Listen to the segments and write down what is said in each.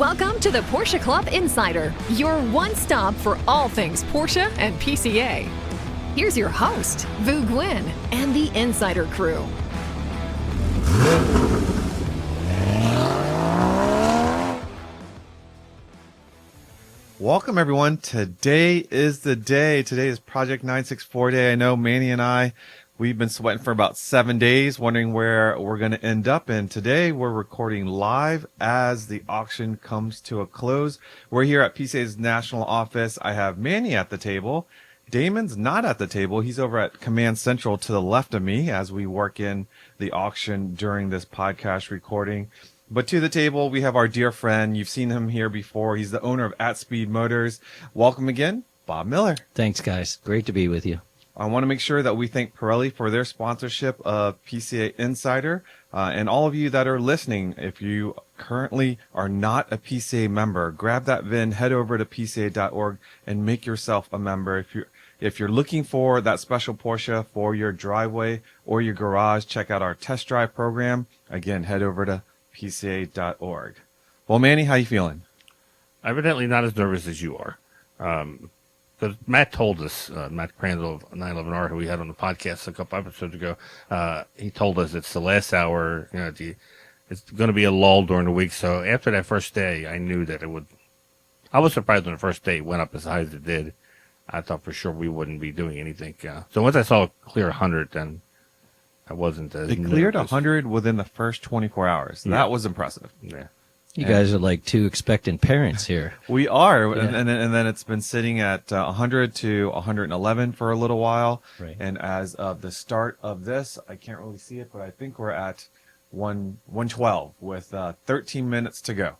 Welcome to the Porsche Club Insider, your one stop for all things Porsche and PCA. Here's your host, Vu Gwyn, and the Insider crew. Welcome, everyone. Today is the day. Today is Projekt964 day. I know Manny and I, we've been sweating for about 7 days, wondering where we're going to end up. And today we're recording live as the auction comes to a close. We're here at PCA's national office. I have Manny at the table. Damon's not at the table. He's over at Command Central to the left of me as we work in the auction during this podcast recording. But to the table, we have our dear friend. You've seen him here before. He's the owner of At Speed Motors. Welcome again, Bob Miller. Thanks, guys. Great to be with you. I want to make sure that we thank Pirelli for their sponsorship of PCA Insider. And all of you that are listening, if you currently are not a PCA member, grab that VIN, head over to PCA.org and make yourself a member. If you're looking for that special Porsche for your driveway or your garage, check out our test drive program. Again, head over to PCA.org. Well, Manny, how you feeling? Evidently not as nervous as you are. Because Matt told us, Matt Crandall of 911R, who we had on the podcast a couple episodes ago, he told us it's the last hour, it's going to be a lull during the week. So after that first day, I knew that it would. I was surprised when the first day it went up as high as it did. I thought for sure we wouldn't be doing anything. So once I saw it clear 100, then I wasn't as It cleared nervous. 100 within the first 24 hours. Yeah. That was impressive. Yeah. You guys are like two expectant parents here. We are, Yeah. and then it's been sitting at 100 to 111 for a little while. Right. And as of the start of this, I can't really see it, but I think we're at 112 with 13 minutes to go.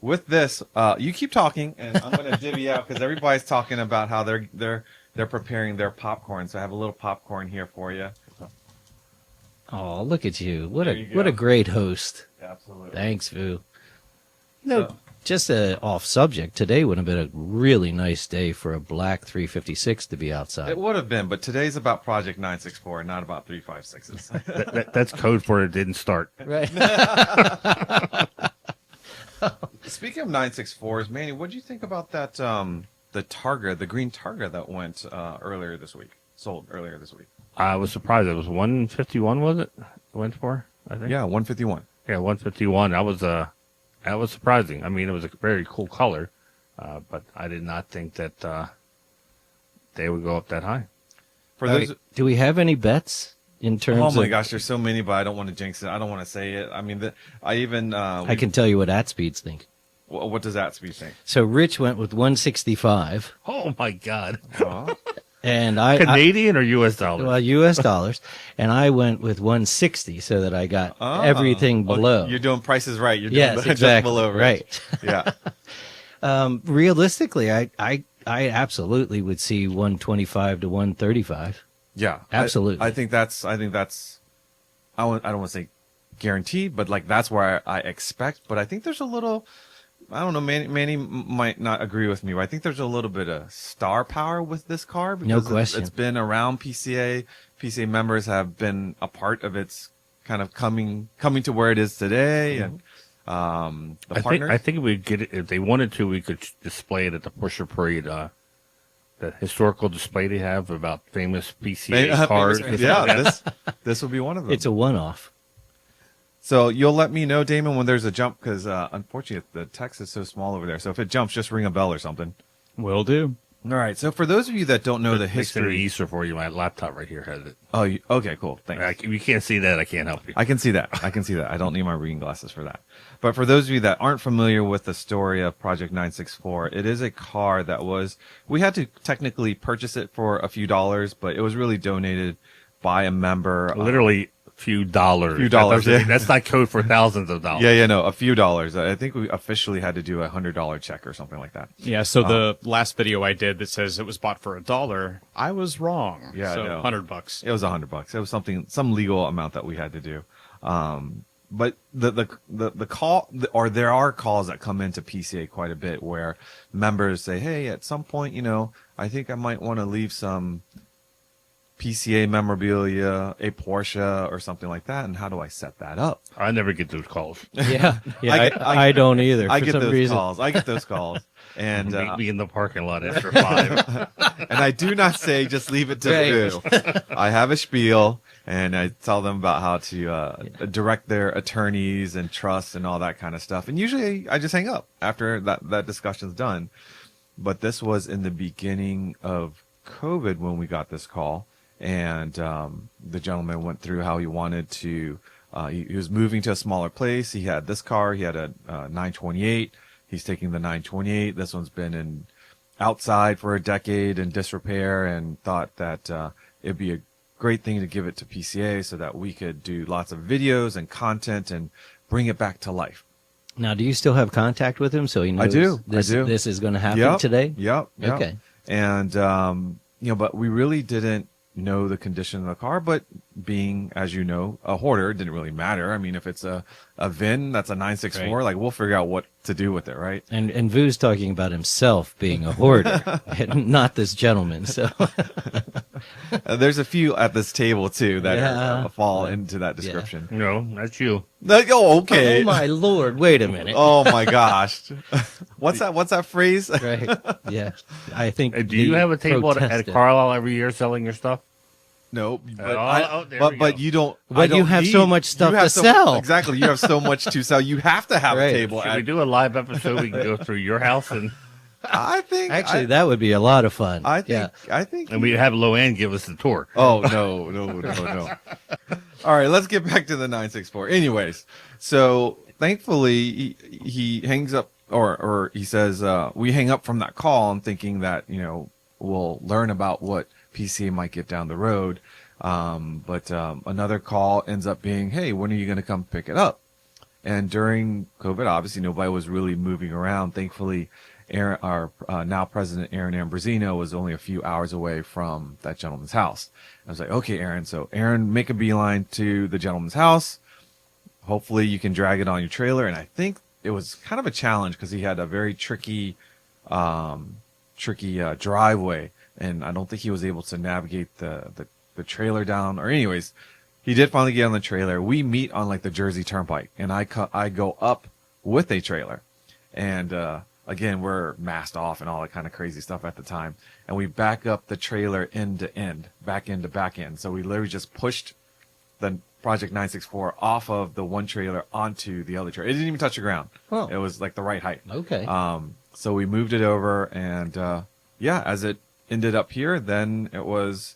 With this, you keep talking, and I'm going to divvy out because everybody's talking about how they're preparing their popcorn. So I have a little popcorn here for you. Oh, look at you. What There you what go. a great host. Absolutely. Thanks, Vu. No, So- just off subject. Today would have been a really nice day for a black 356 to be outside. It would have been, but today's about Projekt964, not about 356s. That's code for it didn't start. Right. Speaking of 964s, Manny, what do you think about that? The Targa, the green Targa that went sold earlier this week. I was surprised. It was 151, was it? It went for, I think. Yeah, 151. Yeah, 151. That was surprising. I mean, it was a very cool color, but I did not think that they would go up that high. For those, Do we have any bets in terms oh of... my gosh, there's so many, but I don't want to jinx it. I don't want to say it. I mean, I can tell you what At Speeds think. What does that speed think? So Rich went with 165, Oh my God! and I Canadian or U.S. dollars? well, U.S. dollars, and I went with 160 so that I got everything below. You're doing prices right. You're doing Yes, just exactly. below Right. Yeah. Realistically, I absolutely would see 125 to 135. Yeah. Absolutely. I think that's I don't want to say guaranteed, but like that's where I expect. But I think there's a little, I don't know, Manny might not agree with me, but I think there's a little bit of star power with this car. No Because question. It's been around PCA. PCA members have been a part of its kind of coming to where it is today. And the partners. I think we get it if they wanted to. We could display it at the Porsche Parade. The historical display they have about famous PCA cars. Yeah, this will be one of them. It's a one-off. So you'll let me know, Damon, when there's a jump, because unfortunately the text is so small over there. So if it jumps, just ring a bell or something. Will do. All right. So for those of you that don't know the Makes it history, easier for you. My laptop right here has it. oh, okay, cool, thanks. If you can't see that, I can't help you. I can see that. I don't need my reading glasses for that. But for those of you that aren't familiar with the story of Projekt964, it is a car that we had to technically purchase it for a few dollars, but it was really donated by a member. Literally a few dollars. Few dollars, yeah. That's not code for thousands of dollars. Yeah, no, a few dollars. I think we officially had to do $100 check or something like that. Yeah, so the last video I did that says it was bought for $1, I was wrong. Yeah, so I know. $100. It was $100. It was some legal amount that we had to do. But the call, or there are calls that come into PCA quite a bit where members say, hey, at some point, I think I might want to leave some PCA memorabilia, a Porsche or something like that, and how do I set that up? I never get those calls. Yeah, I don't either. I for get some those reason. calls. I get those calls. And Meet me in the parking lot after 5. and I do not say just leave it to Right. Boo. I have a spiel, and I tell them about how to direct their attorneys and trusts and all that kind of stuff. And usually I just hang up after that discussion's done. But this was in the beginning of COVID when we got this call, and the gentleman went through how he wanted to. He was moving to a smaller place. He had this car. He had a 928. He's taking the 928. This one's been outside for a decade in disrepair, and thought that it'd be a great thing to give it to PCA so that we could do lots of videos and content and bring it back to life. Now, do you still have contact with him so he knows I do. this is going to happen Yep. today? Yep. Okay. And, but we really didn't know the condition of the car, but being, as you know, a hoarder, it didn't really matter. I mean, if it's a VIN that's a 964, Right. like we'll figure out what to do with it, right? And Vu's talking about himself being a hoarder, and not this gentleman. So There's a few at this table too that Yeah. fall into that description. No, that's you. Oh, okay. oh my lord! Wait a minute. Oh my gosh. What's that phrase? Right? Yeah. I think. Do you have a table at protested. Carlisle every year selling your stuff? Nope. There we But go. you don't. But I don't you have so much stuff you have to so- sell. Exactly. You have so much to sell. You have to have Right. a table. Should we do a live episode? We can go through your house and I think. Actually, that would be a lot of fun. I think. Yeah. I think. we have Loanne give us the tour. Oh no. All right, let's get back to the 964. Anyways, so thankfully he hangs up, or he says we hang up from that call. I'm thinking that we'll learn about what PCA might get down the road. But another call ends up being, hey, when are you going to come pick it up? And during COVID, obviously nobody was really moving around. Thankfully, Aaron, our now president Aaron Ambrosino, was only a few hours away from that gentleman's house. I was like, okay, Aaron. So Aaron, make a beeline to the gentleman's house. Hopefully you can drag it on your trailer. And I think it was kind of a challenge because he had a very tricky driveway, and I don't think he was able to navigate the trailer down. Or anyways, he did finally get on the trailer. We meet on like the Jersey Turnpike, and I go up with a trailer, and again, we're masked off and all that kind of crazy stuff at the time. And we back up the trailer end to end, back end to back end. So we literally just pushed the Project 964 off of the one trailer onto the other trailer. It didn't even touch the ground. Oh. It was like the right height. Okay. So we moved it over, and as it ended up here, then it was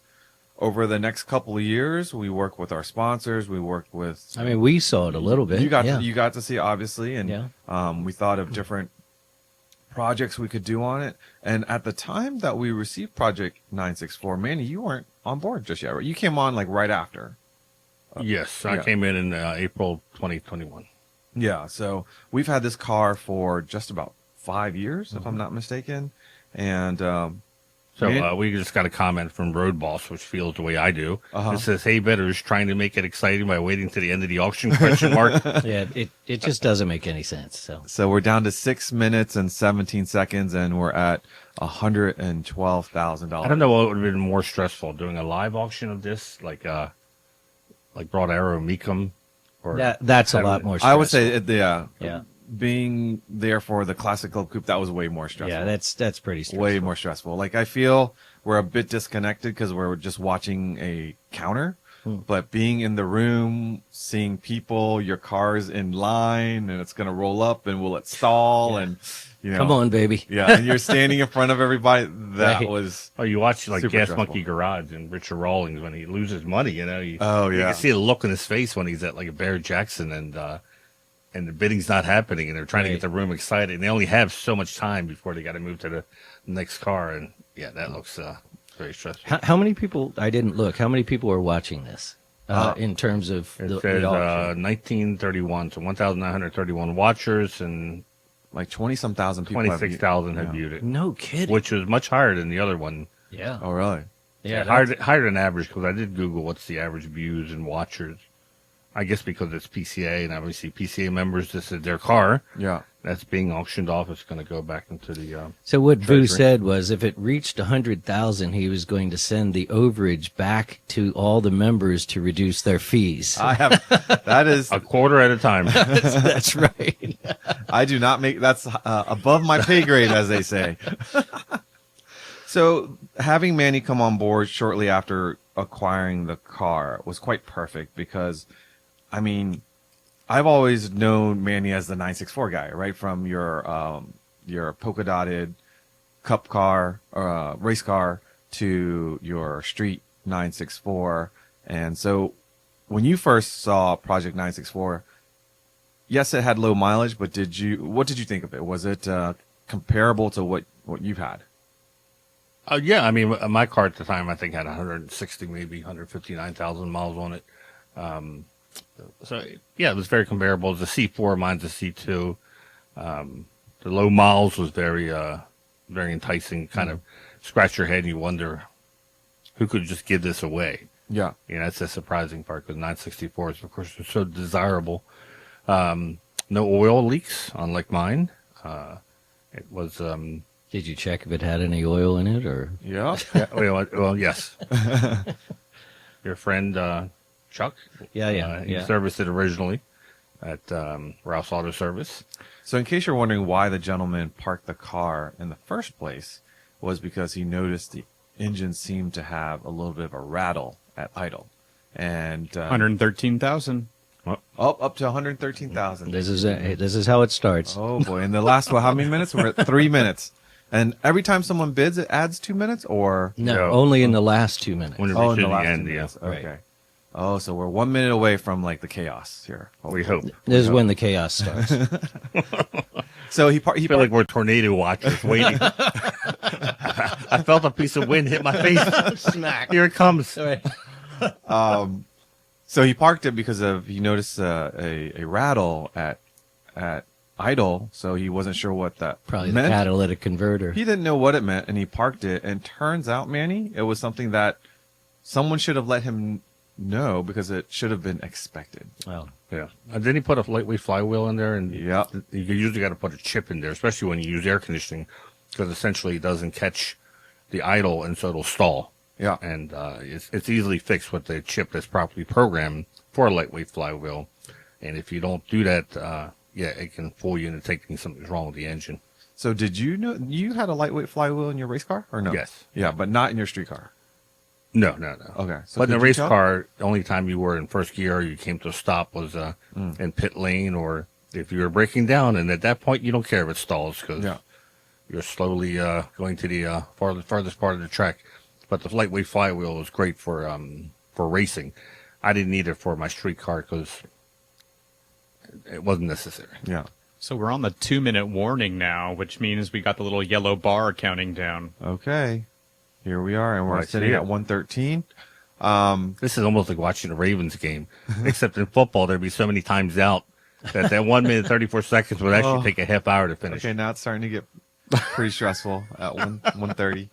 over the next couple of years. We worked with our sponsors. We worked with. I mean, we saw it a little bit. You got yeah. to, you got to see it, obviously, and Yeah. we thought of different projects we could do on it. And at the time that we received Project 964, Manny, you weren't on board just yet, right? You came on like right after. Yes, I yeah. came in April 2021. Yeah, so we've had this car for just about 5 years, if I'm not mistaken. And So we just got a comment from Road Boss, which feels the way I do. Uh-huh. It says, "Hey, bidders, trying to make it exciting by waiting to the end of the auction?" Question mark. Yeah, it just doesn't make any sense. so we're down to 6 minutes and 17 seconds, and we're at $112,000. I don't know what would have been more stressful, doing a live auction of this, like Broad Arrow Mecum, or That's a lot more stressful. I would say, Yeah. being there for the Classic Club Coupe, that was way more stressful. Yeah, that's pretty stressful. way more stressful. Like, I feel we're a bit disconnected because we're just watching a counter, but being in the room, seeing people, your car's in line, and it's going to roll up, and will it stall? And, Come on, baby. Yeah. And you're standing in front of everybody. That Right. was, Oh, you watch like Super Gas stressful. Monkey Garage and Richard Rawlings when he loses money. You Oh, you yeah. can see the look in his face when he's at like a Barrett Jackson and the bidding's not happening, and they're trying to Right. get the room excited. And they only have so much time before they got to move to the next car, and yeah, that looks very stressful. How many people? I didn't look. How many people are watching this? In terms of It the says auction? 1931, so 1,931 watchers, and like 20-some thousand people. 26,000 have yeah. viewed it, No kidding. which was much higher than the other one. Yeah. Oh, really? Yeah. higher than average, because I did Google what's the average views and watchers. I guess because it's PCA, and obviously PCA members, this is their car. Yeah. That's being auctioned off. It's going to go back into the. So what Vu Treasury. said was, if it reached 100,000, he was going to send the overage back to all the members to reduce their fees. I have, that is, a quarter at a time. That's right. I do not make, that's above my pay grade, as they say. So having Manny come on board shortly after acquiring the car was quite perfect because, I mean, I've always known Manny as the 964 guy, right? From your polka dotted cup car, race car to your street 964. And so when you first saw Project 964, yes, it had low mileage, but what did you think of it? Was it comparable to what you've had? Yeah, I mean, my car at the time, I think, had 160, maybe 159,000 miles on it. So, yeah, it was very comparable. It's a C4, mine's a C2. The low miles was very enticing. Kind of scratch your head and you wonder who could just give this away. Yeah. You know, that's the surprising part because 964s, of course, are so desirable. No oil leaks, unlike mine. It was... Did you check if it had any oil in it, or? Yeah. yeah, well, yes. Your friend Chuck. Yeah. He serviced it originally at Ralph's Auto Service. So in case you're wondering why the gentleman parked the car in the first place, was because he noticed the engine seemed to have a little bit of a rattle at idle. And 113,000. up to 113,000. This is how it starts. Oh boy. In the last, how many minutes? We're at 3 minutes. And every time someone bids, it adds 2 minutes, or? No, No. only in the last 2 minutes. When it Oh, in reaches the the last end, 2 yeah. minutes. Right. Okay. Oh, so we're 1 minute away from like the chaos here. We hope. This is when the chaos starts. So he I feel like we're tornado watchers waiting. I felt a piece of wind hit my face. Smack. Here it comes. So he parked it because he noticed a rattle at idle, so he wasn't sure what that Probably the meant. catalytic converter. He didn't know what it meant, and he parked it. And turns out, Manny, it was something that someone should have let him know because it should have been expected. Well, Yeah. And then he put a lightweight flywheel in there, and Yeah. you usually got to put a chip in there, especially when you use air conditioning, because essentially it doesn't catch the idle, and so it'll stall. Yeah. And it's easily fixed with the chip that's properly programmed for a lightweight flywheel. And if you don't do that, it can fool you into thinking something's wrong with the engine. So did you know you had a lightweight flywheel in your race car, or no? Yes. Yeah, but not in your street car. No. Okay. So But in could a you race tell? car, the only time you were in first gear or you came to a stop was in pit lane, or if you were braking down. And at that point, you don't care if it stalls because Yeah. you're slowly going to the farthest part of the track. But the lightweight flywheel was great for racing. I didn't need it for my street car because it wasn't necessary. Yeah. So we're on the 2-minute warning now, which means we got the little yellow bar counting down. Okay. Here we are, and we're Right, sitting yeah. at 113. This is almost like watching a Ravens game, except in football there'd be so many times out that 1 minute 34 seconds would actually take a half hour to finish. Okay, now it's starting to get pretty stressful at 1:30,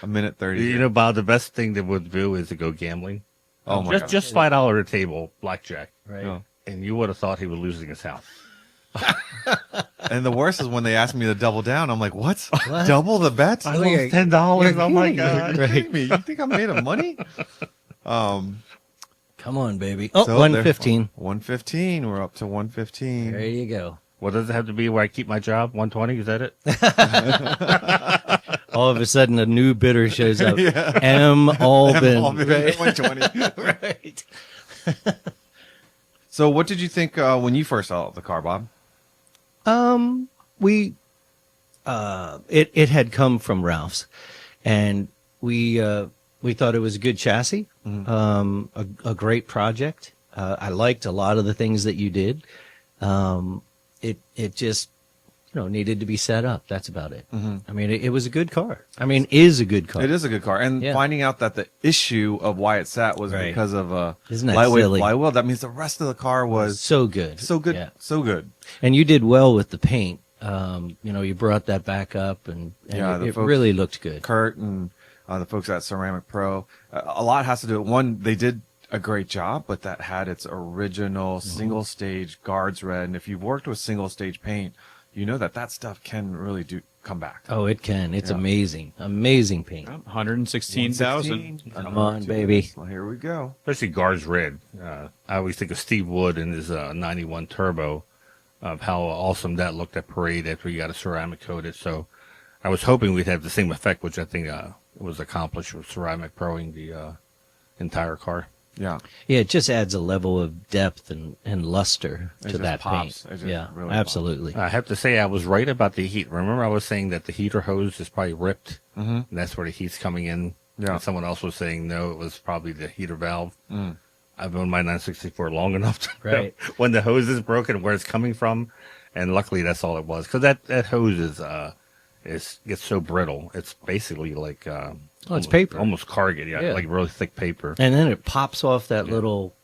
a minute 30. You know, Bob, the best thing that would do is to go gambling. Oh my God. Just $5 a table, blackjack, right. Yeah. and you would have thought he was losing his house. And the worst is when they asked me to double down. I'm like, what? Double the bet? I Oh, lost you're- $10. you're Oh my kidding me. god! Are you kidding me? You think I'm made of money? Come on, baby. Oh, So 115. 115. We're up to 115. There you go. What does it have to be where I keep my job? 120? Is that it? All of a sudden, a new bidder shows up. M. Albin. Right. 120. Right. So, what did you think when you first saw the car, Bob? It had come from Ralph's, and we thought it was a good chassis, a great project. I liked a lot of the things that you did. It just needed to be set up. That's about it. I mean, it was a good car. I mean, is a good car. It is a good car. And Yeah. finding out that the issue of why it sat was Right. because of a Isn't that lightweight silly? flywheel, that means the rest of the car was so good. so good. Yeah. So good. And you did well with the paint. You brought that back up, and Yeah, the it folks- really looked good. Kurt and the folks at Ceramic Pro, a lot has to do with one. They did a great job, but that had its original single stage guards red. And if you've worked with single stage paint, you know that stuff can really come back. Oh, it can. It's Yeah. amazing. Amazing paint. 116,000. Come on, baby. Well, here we go. Especially Guards Red. I always think of Steve Wood and his 91 Turbo, of how awesome that looked at Parade after he got a ceramic coated. So I was hoping we'd have the same effect, which I think was accomplished with ceramic proing the entire car. Yeah. Yeah, it just adds a level of depth and luster It to just that pops. paint. It just Yeah, really absolutely. I have to say I was right about the heat. Remember I was saying that the heater hose is probably ripped, and that's where the heat's coming in. Yeah. And someone else was saying, no, it was probably the heater valve. I've owned my 964 long enough to know Right. when the hose is broken, where it's coming from. And luckily that's all it was. Because that hose gets so brittle. It's basically like... it's paper. Almost corrugate, Yeah. like really thick paper. And then it pops off that little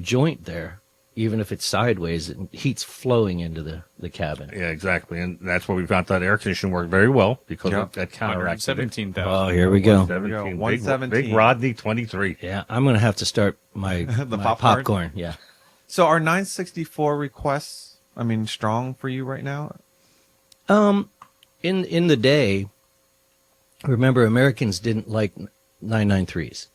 joint there. Even if it's sideways, and heat's flowing into the cabin. Yeah, exactly. And that's where we found that air conditioning worked very well because Yeah. of that counteracted. 117,000. Oh, here we go. 117. 117. Big Rodney 23. Yeah, I'm going to have to start my, The my popcorn? popcorn. Yeah. So are 964 requests, strong for you right now? In the day, remember, Americans didn't like 993s.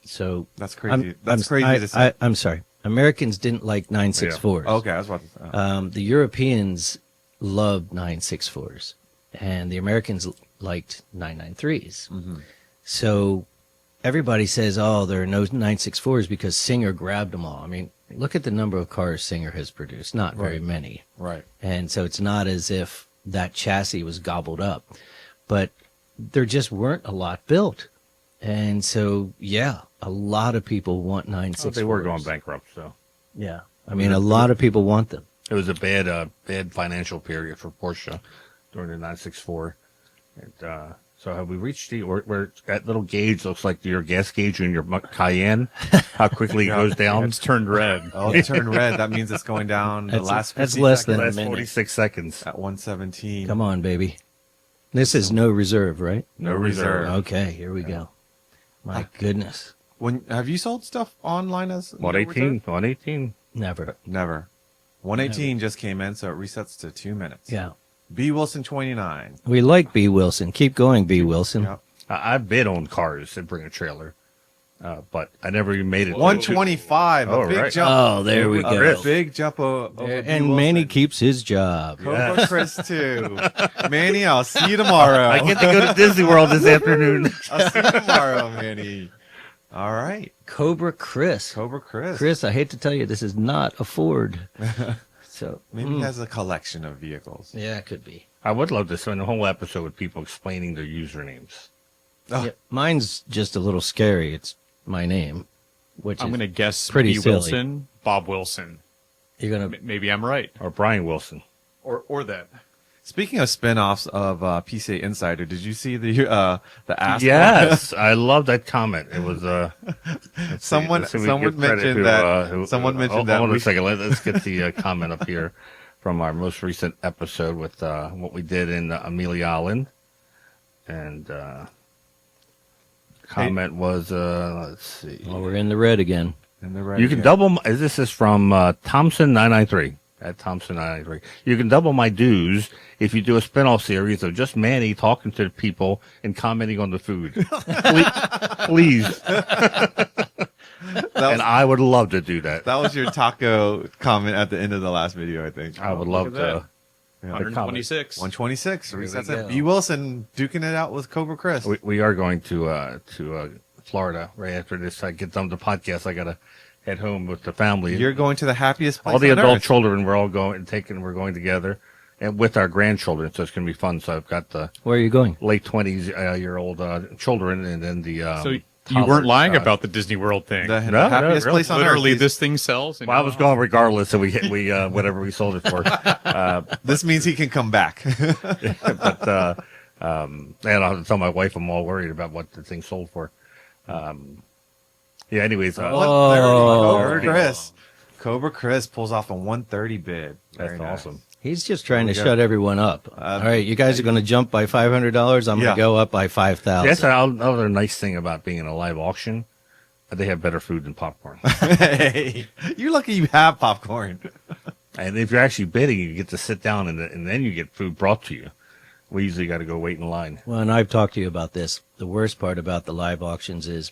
So That's crazy. That's crazy to say. I'm sorry. Americans didn't like 964s. Okay, I was about to say. The Europeans loved 964s, and the Americans liked 993s. So everybody says, oh, there are no 964s because Singer grabbed them all. I mean, look at the number of cars Singer has produced. Not very many. Right. And so it's not as if that chassis was gobbled up. But there just weren't a lot built. And so, yeah, a lot of people want 964s. They were going bankrupt, so Yeah. I mean, a lot of people want them. it was a bad financial period for Porsche during the 964. And so have we reached where that little gauge looks like your gas gauge in your Cayenne? How quickly it goes down? It's turned red. Oh, it turned red. That means it's going down the last 50 that's less than seconds a Last minute. 46 seconds. at 117. Come on, baby. This is no reserve, right? No reserve. Okay, here we go. My goodness. Have you sold stuff online as 118. 118. Never. Never. 118 just came in, so it resets to 2 minutes. Yeah. B. Wilson 29. We like B. Wilson. Keep going, B. Wilson. Yep. I've bid on cars that bring a trailer, but I never even made it. 125. Oh, A big right. jump. Oh, there we A go. big jump over B. And Manny Wilson. keeps his job. Cobra Chris too. Manny, I'll see you tomorrow. I get to go to Disney World this afternoon. I'll see you tomorrow, Manny. All right. Cobra Chris. Cobra Chris. Chris, I hate to tell you, this is not a Ford. So Maybe he has a collection of vehicles. yeah, it could be. I would love to spend a whole episode with people explaining their usernames. Oh. Yeah, mine's just a little scary. It's my name, which I'm is going to guess pretty B. silly. Wilson, Bob Wilson. you're gonna. Maybe I'm right. Or Brian Wilson. Or that. Speaking of spin-offs of PCA Insider, did you see the Ask? Yes, I love that comment. It was Someone mentioned that. Someone mentioned that. Hold on a second. Let's get the comment up here from our most recent episode with what we did in Amelia Island, and comment was let's see. Oh, we're in the red again. And the red You can again. double. This is from Thompson 993 at Thompson 993. You can double my dues if you do a spinoff series of just Manny talking to people and commenting on the food. Please. And I would love to do that. That was your taco comment at the end of the last video, I think. I would love at that. to. Yeah. 126. 126. we Resets go. it. B. Wilson duking it out with Cobra Chris. We are going to Florida right after this. I get done with the podcast. I gotta head home with the family. You're going to the happiest place all the on adult earth. children. We're all going and we're going together, and with our grandchildren. So it's gonna be fun. So I've got the Where are you going? late 20s year old children, and then the So you toddler weren't lying side. about the Disney World thing. The No, happiest no, place on Literally, earth. this thing sells. and Well, I you was know, going regardless, so we whatever we sold it for. This means he can come back. But and I'll tell my wife I'm all worried about what the thing sold for. Yeah. Anyways, 130. Cobra Chris. Cobra Chris pulls off a 130 bid. that's Very nice. awesome. He's just trying to go. shut everyone up. All right, you guys are going to jump by $500. I'm going Yeah. to go up by $5,000. That's another nice thing about being in a live auction. they have better food than popcorn. Hey, you're lucky you have popcorn. And if you're actually bidding, you get to sit down and then you get food brought to you. We usually got to go wait in line. Well, and I've talked to you about this. The worst part about the live auctions is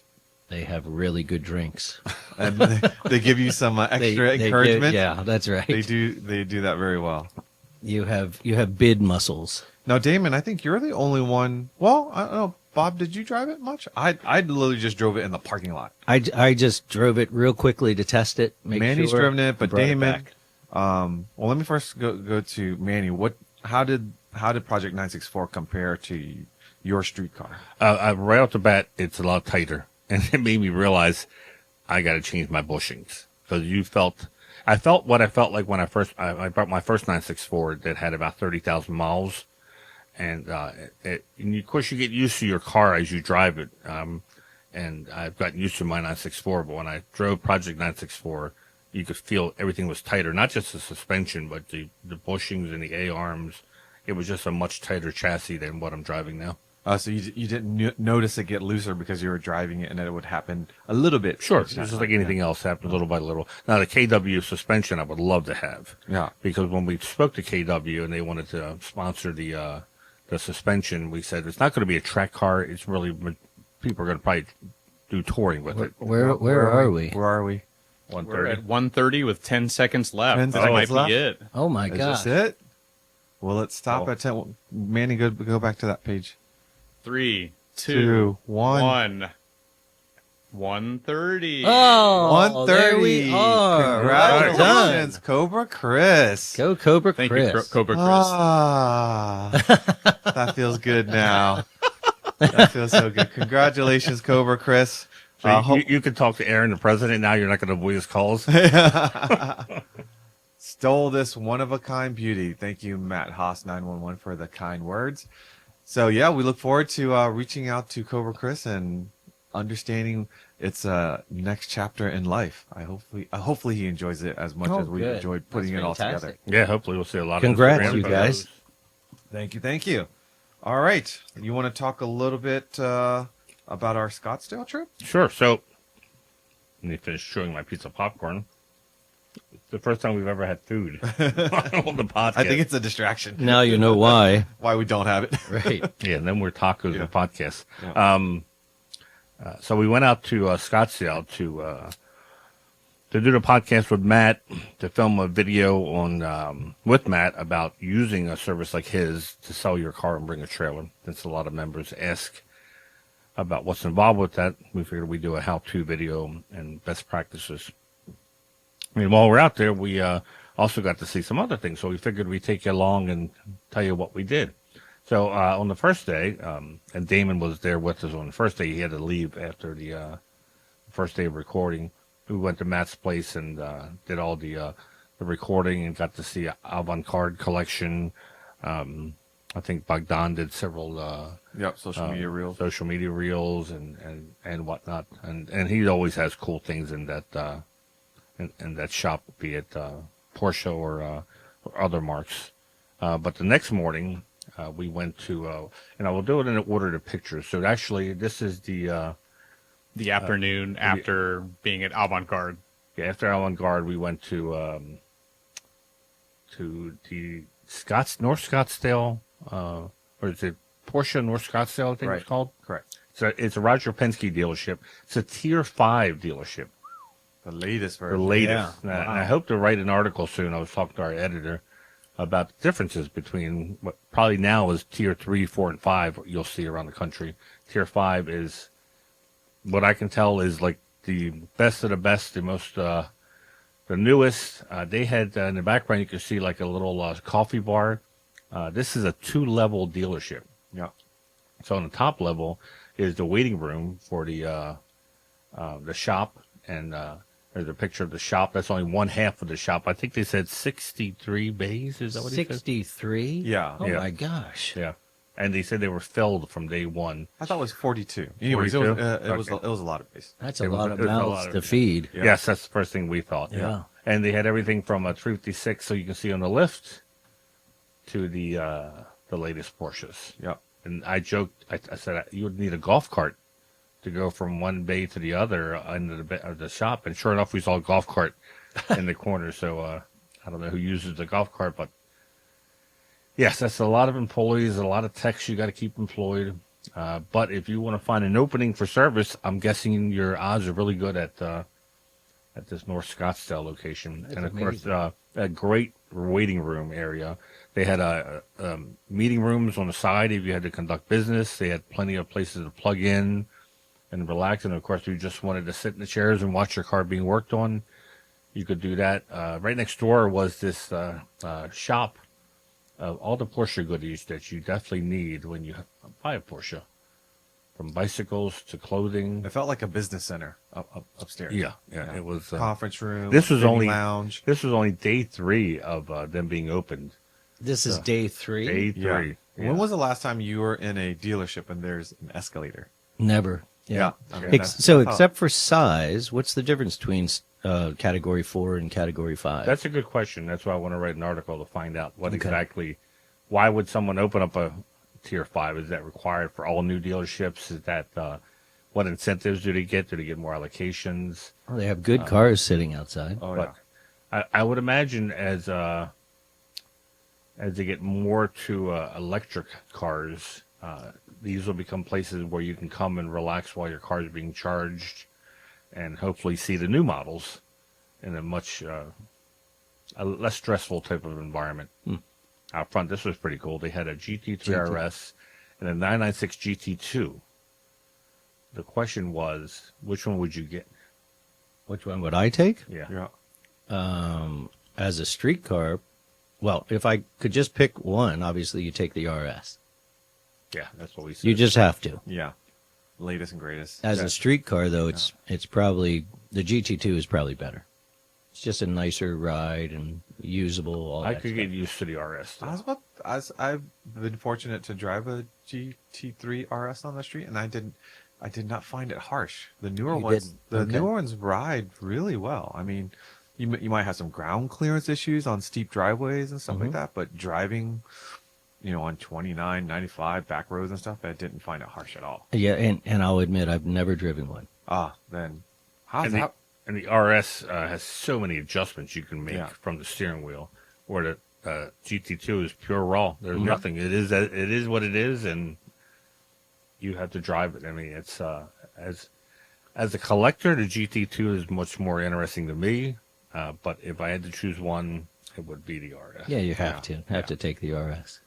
they have really good drinks. And they give you some extra encouragement. Yeah, that's right. They do that very well. You have bid muscles. Now, Damon, I think you're the only one. Well, I don't know. Bob, did you drive it much? I literally just drove it in the parking lot. I just drove it real quickly to test it. Manny's sure, driven it, but brought it Damon. back. Well, let me first go to Manny. How did Project 964 compare to your street car? Right off the bat, it's a lot tighter, and it made me realize I got to change my bushings because I felt what I felt like when I bought my first 964 that had about 30,000 miles. And of course, you get used to your car as you drive it. And I've gotten used to my 964, but when I drove Project 964, you could feel everything was tighter, not just the suspension, but the bushings and the A-arms. It was just a much tighter chassis than what I'm driving now. So you didn't notice it get looser because you were driving it, and that it would happen a little bit. Sure, it's just like anything else, happens little by little. Now, the KW suspension I would love to have. Yeah. Because when we spoke to KW and they wanted to sponsor the suspension, we said it's not going to be a track car. It's really people are going to probably do touring with it. Where are we? Where are we? We're 130. at 130 with 10 seconds left. 10 That seconds might left? be it. Oh my Is gosh! this it? Will it stop Oh. at 10? Manny, go back to that page. 3, 2, 2, 1. 130. Oh, 130. there we are. Congratulations, Well Cobra Chris. done. Go Cobra Thank Chris. you, Cobra Chris. Ah, that feels good now. That feels so good. Congratulations, Cobra Chris. So you could talk to Aaron, the president, now. You're not going to avoid his calls. Stole this one-of-a-kind beauty. Thank you, Matt Haas 911, for the kind words. So, yeah, we look forward to reaching out to Cobra Chris and understanding its next chapter in life. Hopefully he enjoys it as much as we good. enjoyed putting That's it all fantastic. together. Yeah, hopefully we'll see a lot Congrats, of Instagram you guys. photos. Thank you. All right. You want to talk a little bit about our Scottsdale trip? Sure. So, let me finish chewing my piece of popcorn. It's the first time we've ever had food on the podcast. I think it's a distraction. Now you know why. Why we don't have it. Right. Yeah, and then we're tacos Yeah. and podcasts. Yeah. So we went out to Scottsdale to do the podcast with Matt, to film a video on with Matt about using a service like his to sell your car and bring a trailer. Since a lot of members ask about what's involved with that, we figured we'd do a how-to video and best practices. I mean, while we're out there, we also got to see some other things, so we figured we'd take you along and tell you what we did. So on the first day, and Damon was there with us on the first day. He had to leave after the first day of recording. We went to Matt's place and did all the recording and got to see Avante Garde Collection. I think Bogdan did several Yep, social media reels. and whatnot. And he always has cool things in that in that shop, be it Porsche or other marks. But the next morning, we went to, and I will do it in order to pictures. So actually, this is the afternoon after being at Avante Garde. yeah, after Avant Garde, we went to the North Scottsdale, or is it Porsche North Scottsdale? I think Right. it's called. Correct. So it's a Roger Penske dealership. It's a Tier 5 dealership. The latest The version. latest. Yeah. And I hope to write an article soon. I was talking to our editor about the differences between what probably now is Tier 3, 4, and 5 you'll see around the country. Tier 5 is, what I can tell, is like the best of the best, the most, the newest. They had, in the background, you can see like a little coffee bar. This is a 2-level dealership. Yeah. So on the top level is the waiting room for the shop, and there's a picture of the shop. That's only one half of the shop. I think they said 63 bays. Is that what he said? 63? Yeah. Oh Yeah. my gosh. Yeah. And they said they were filled from day one. I thought it was 42. Anyways, 42? It was Okay. a lot of base. That's It a was- lot of it was a mouths lot of- to feed. Yeah. Yes, that's the first thing we thought. Yeah. And they had everything from a 356, so you can see on the lift, to the latest Porsches. Yeah. And I joked, I said you would need a golf cart to go from one bay to the other into the shop, and sure enough, we saw a golf cart in the corner. So I don't know who uses the golf cart, but yes, that's a lot of employees, a lot of techs you got to keep employed. But if you want to find an opening for service, I'm guessing your odds are really good at this North Scottsdale location. That's and of amazing. course, a great waiting room area. They had meeting rooms on the side if you had to conduct business. They had plenty of places to plug in and relax. And of course, if you just wanted to sit in the chairs and watch your car being worked on, you could do that. Right next door was this shop of all the Porsche goodies that you definitely need when you buy a Porsche, from bicycles to clothing. It felt like a business center upstairs. Yeah, it was. Conference room. This was mini only lounge. This was only day 3 of them being opened. This is day 3. Day 3. Yeah. Yeah. When was the last time you were in a dealership and there's an escalator? Never. Yeah. I mean, So that's- except for size, what's the difference between Category 4 and Category 5? That's a good question. That's why I want to write an article to find out what Okay. exactly. Why would someone open up a Tier 5? Is that required for all new dealerships? Is that what incentives do they get? Do they get more allocations? Well, they have good cars sitting outside. Oh, But I would imagine as they get more to electric cars, these will become places where you can come and relax while your car is being charged, and hopefully see the new models in a much a less stressful type of environment. Out front, this was pretty cool. They had a GT3 RS and a 996 GT2. The question was, which one would you get? Which one would I take? Yeah. Yeah. As a street car, well, if I could just pick one, obviously you take the RS. Yeah, that's what we said. You just have to. Yeah. Latest and greatest. As Yeah. a street car, though, it's probably the GT2 is probably better. It's just a nicer ride and usable. All I that could stuff. get used to the RS. though. I've been fortunate to drive a GT3 RS on the street, and I did not find it harsh. The newer You ones, didn't? the Okay. newer ones ride really well. I mean, you might have some ground clearance issues on steep driveways and stuff like that, but driving, on 29, 95 back roads and stuff, I didn't find it harsh at all. Yeah, and I'll admit I've never driven one. Then how's And that? and the RS has so many adjustments you can make Yeah. from the steering wheel, where the GT2 is pure raw. There's nothing. It is what it is, and you have to drive it. I mean, it's as a collector, the GT2 is much more interesting to me. But if I had to choose one, it would be the RS. Yeah, you have to take the RS.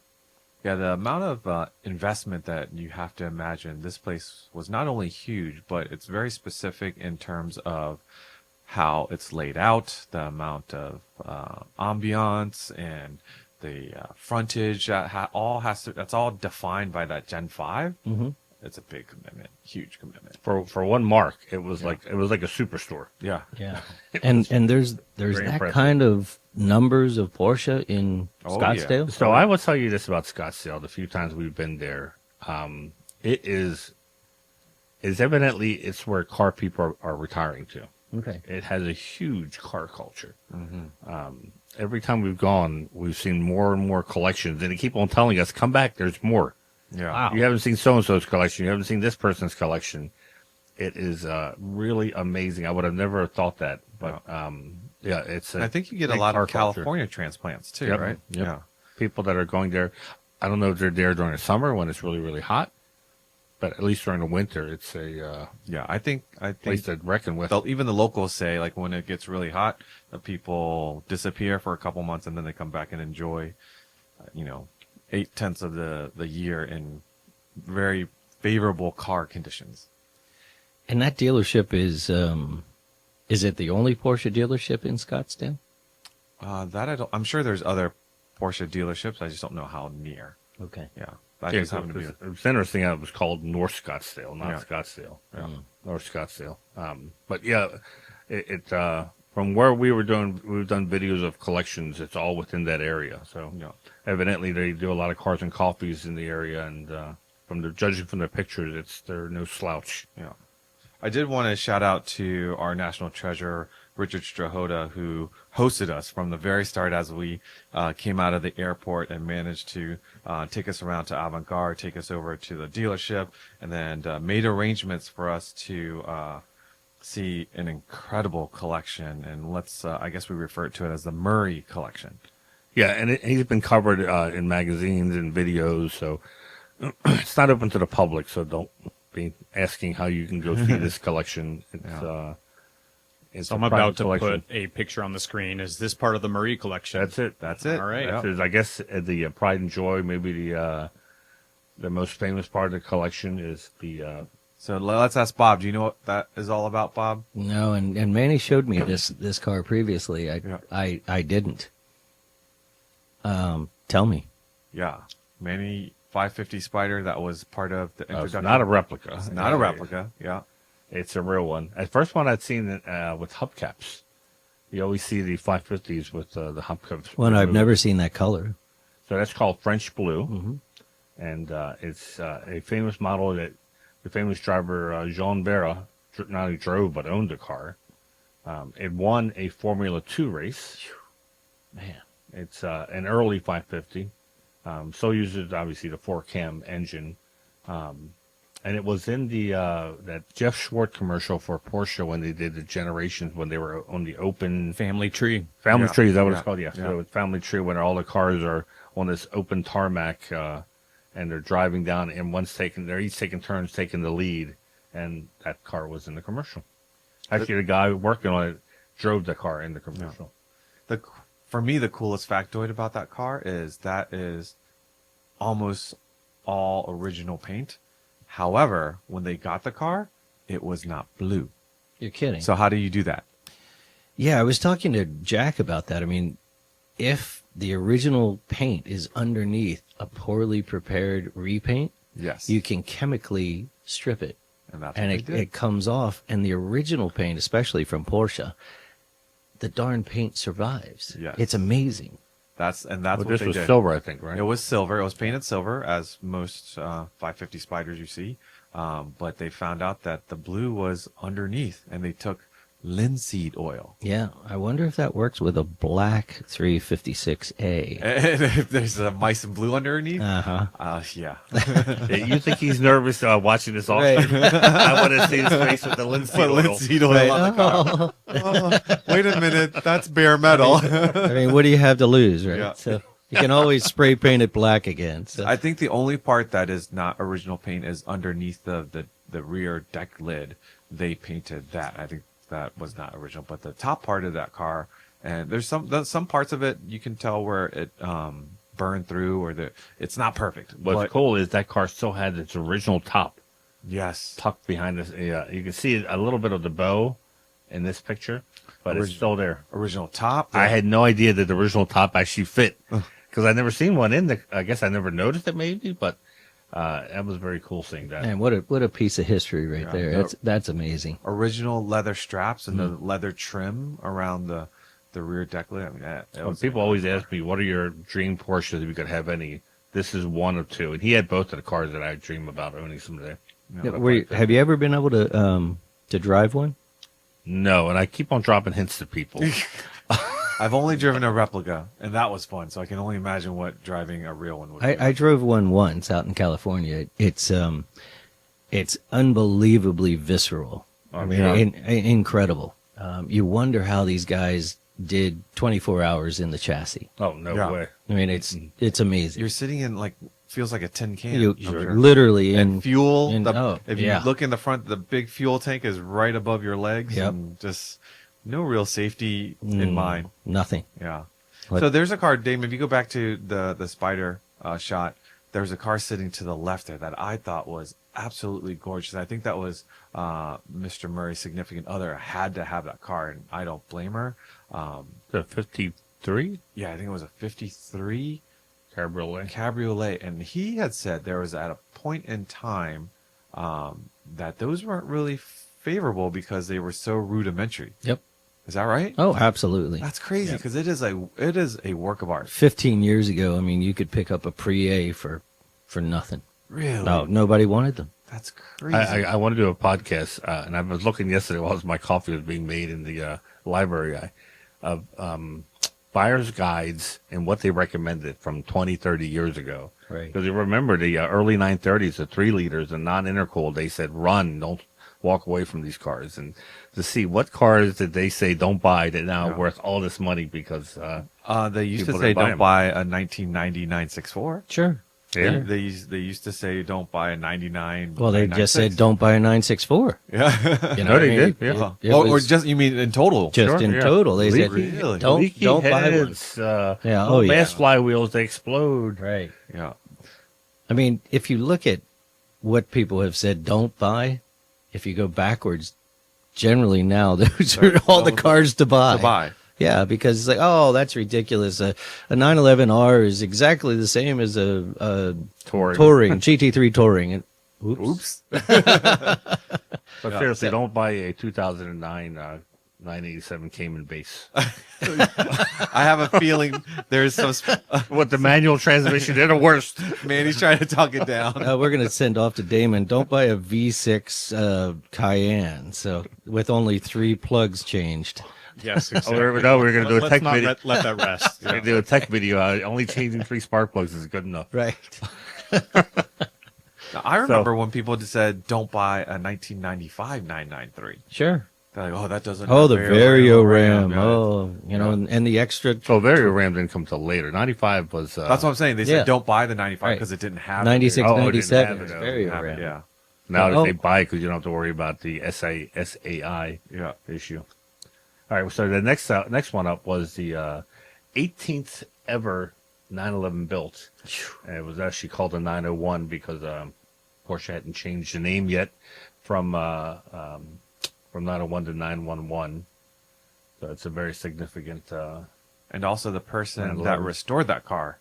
Yeah, the amount of investment that you have to imagine, this place was not only huge, but it's very specific in terms of how it's laid out, the amount of ambiance and the frontage. That's all defined by that Gen 5. Mm-hmm. It's a big commitment, huge commitment. For one mark, it was like a superstore. Yeah. Yeah, and there's very that impressive. kind of numbers of Porsche in Oh, yeah. Scottsdale. So I will tell you this about Scottsdale. The few times we've been there, it is evidently it's where car people are retiring to. Okay. It has a huge car culture. Every time we've gone, we've seen more and more collections, and they keep on telling us, "Come back, there's more." Yeah. Wow. You haven't seen so and so's collection. You haven't seen this person's collection. It is really amazing. I would have never thought that, but yeah, it's. And I think you get a big lot car of culture. California transplants too, Yep. right? Yep. Yeah. People that are going there. I don't know if they're there during the summer when it's really, really hot, but at least during the winter, it's a Yeah. I think place to reckon with. even the locals say, like, when it gets really hot, the people disappear for a couple months and then they come back and enjoy, 8/10 of the year in very favorable car conditions. And that dealership is it the only Porsche dealership in Scottsdale? I'm sure there's other Porsche dealerships. I just don't know how near. Okay. Yeah. That Yeah, just happened to be. it was interesting how it was called North Scottsdale, not Yeah. Scottsdale. Yeah. North Scottsdale. But yeah, it from where we've done videos of collections. It's all within that area. So Yeah. evidently they do a lot of cars and coffees in the area, and judging from the pictures, they're no slouch. Yeah. I did want to shout out to our national treasure, Richard Strahota, who hosted us from the very start as we came out of the airport and managed to take us around to Avante Garde, take us over to the dealership, and then made arrangements for us to see an incredible collection. And I guess we refer to it as the Murray collection. Yeah, and he's been covered in magazines and videos, so it's not open to the public, so don't be asking how you can go see this collection. It's So I'm about to put a picture on the screen. Is this part of the Murray collection? That's it. That's it. All right. Yeah. This is, I guess, the Pride and Joy, maybe the most famous part of the collection is the... So let's ask Bob. Do you know what that is all about, Bob? No, and Manny showed me this car previously. I didn't. Tell me. Yeah. Manny 550 Spider, that was part of the introduction. It's not a replica. It's not a replica. Yeah. It's a real one. The first one I'd seen with hubcaps. You always see the 550s with the hubcaps. Well, I've never seen that color. So that's called French Blue. And it's a famous model that the famous driver Jean Barra not only drove but owned the car. It won a Formula 2 race. Man. It's an early 550. So uses obviously the 4-cam engine. And it was in the that Jeff Schwartz commercial for Porsche when they did the Generations, when they were on the open Family tree. Family Yeah. Tree. Is that what Yeah. it's called? Yeah. Yeah. So it's Family Tree when all the cars are on this open tarmac and they're driving down, and they're each taking turns taking the lead, and that car was in the commercial. Actually, the guy working on it drove the car in the commercial. For me, the coolest factoid about that car is that is almost all original paint. However, when they got the car, it was not blue. You're kidding. So how do you do that? Yeah, I was talking to Jack about that. I mean, if the original paint is underneath a poorly prepared repaint, Yes. you can chemically strip it. And that's And what they did. it comes off. And the original paint, especially from Porsche, the darn paint survives. Yes. It's amazing. That's But what this they was did. silver, I think, right? It was silver. It was painted silver, as most 550 Spiders you see. But they found out that the blue was underneath, and they took linseed oil. Yeah, I wonder if that works with a black 356A. And if there's a mice and blue underneath, Uh-huh. yeah. You think he's nervous watching this all? Right. I want to see his face with the linseed Put oil. linseed oil on the car. Oh, wait a minute, that's bare metal. I mean, what do you have to lose, right? Yeah. So you can always spray paint it black again. So. I think the only part that is not original paint is underneath the rear deck lid. They painted that. I think that was not original, but the top part of that car, and there's some parts of it you can tell where it burned through, or it's not perfect. What's cool is that car still had its original top Yes, tucked behind this. You can see a little bit of the bow in this picture, but it's still there. original top. I had no idea that the original top actually fit because I never seen one in the. I guess I never noticed it, maybe, but that was very cool seeing that. Man, what a piece of history right Yeah. there. That's amazing. Original leather straps and the leather trim around the rear deck lid. I mean, that was People always ask me, "What are your dream Porsches if you could have any?" This is one of two, and he had both of the cars that I dream about owning someday. Yeah, have you ever been able to drive one? No, and I keep on dropping hints to people. I've only driven a replica, and that was fun. So I can only imagine what driving a real one would be. I drove one once out in California. It's unbelievably visceral. I mean, incredible. You wonder how these guys did 24 hours in the chassis. Oh no Yeah. way! I mean, it's amazing. You're sitting in feels like a tin can. You're I'm sure. literally in And fuel. If you yeah. look in the front, the big fuel tank is right above your legs. Yep. And just no real safety in mind. Nothing. Yeah. What- So there's a car, Dave. If you go back to the Spider shot, there's a car sitting to the left there that I thought was absolutely gorgeous. I think that was Mr. Murray's significant other had to have that car, and I don't blame her. The 53 Yeah, I think it was a 53 Cabriolet. and he had said there was at a point in time that those weren't really favorable because they were so rudimentary. Yep. Is that right? Oh, absolutely. That's crazy because it is a work of art. 15 years ago, I mean, you could pick up a Pre-A for nothing. Really? No, nobody wanted them. That's crazy. I want to do a podcast, and I was looking yesterday while my coffee was being made in the library of buyer's guides and what they recommended from 20, 30 years ago. Right. Because you remember the early 930s, the 3 liters, the non-intercooled, they said, run, don't walk away from these cars. And to see what cars did they say don't buy that now are worth all this money because they used to people say didn't buy don't 'em. buy a 1990 964. Sure. Yeah. They used to say don't buy a 99. Well, they just 996. said don't buy a 964. Yeah. You No, what they I mean? did, yeah. It or was just, you mean in total? just Sure, in yeah. total. They said Really? don't Leaky buy one. heads, Yeah, oh, yeah. mass flywheels, they explode. Right. Yeah. I mean, if you look at what people have said don't buy, if you go backwards, generally now those are all the cars to buy. To buy. Yeah, because it's like, oh, that's ridiculous. A 911R is exactly the same as a Touring. GT3 Touring. And, oops. But seriously, don't buy a 2009 987 Cayman base. I have a feeling there's some. With the manual transmission, they're the worst. Manny's trying to talk it down. We're going to send off to Damon. Don't buy a V6 Cayenne. So with only 3 plugs changed. Yes, Oh, exactly. we're going to do a Let's tech not video. let that rest. We're going to do a tech video. Only changing 3 spark plugs is good enough. Right. Now, I remember when people just said don't buy a 1995 993. Sure. They're like, oh, that doesn't. Oh, have the Vario Ram. Yeah. Oh, you know, and the extra So Vario Ram didn't come till later. 95 was. That's what I'm saying. They said Yeah. don't buy the 95 Right. because it didn't have 96, Oh, it didn't 97 have is it, Vario It. Ram. Yeah. Now Oh. they buy because you don't have to worry about the SAI Yeah. issue. All right, so the next one up was the 18th ever 911 built. And it was actually called a 901 because Porsche hadn't changed the name yet from 901 to 911. So it's a very significant. And also the person 911. that restored that car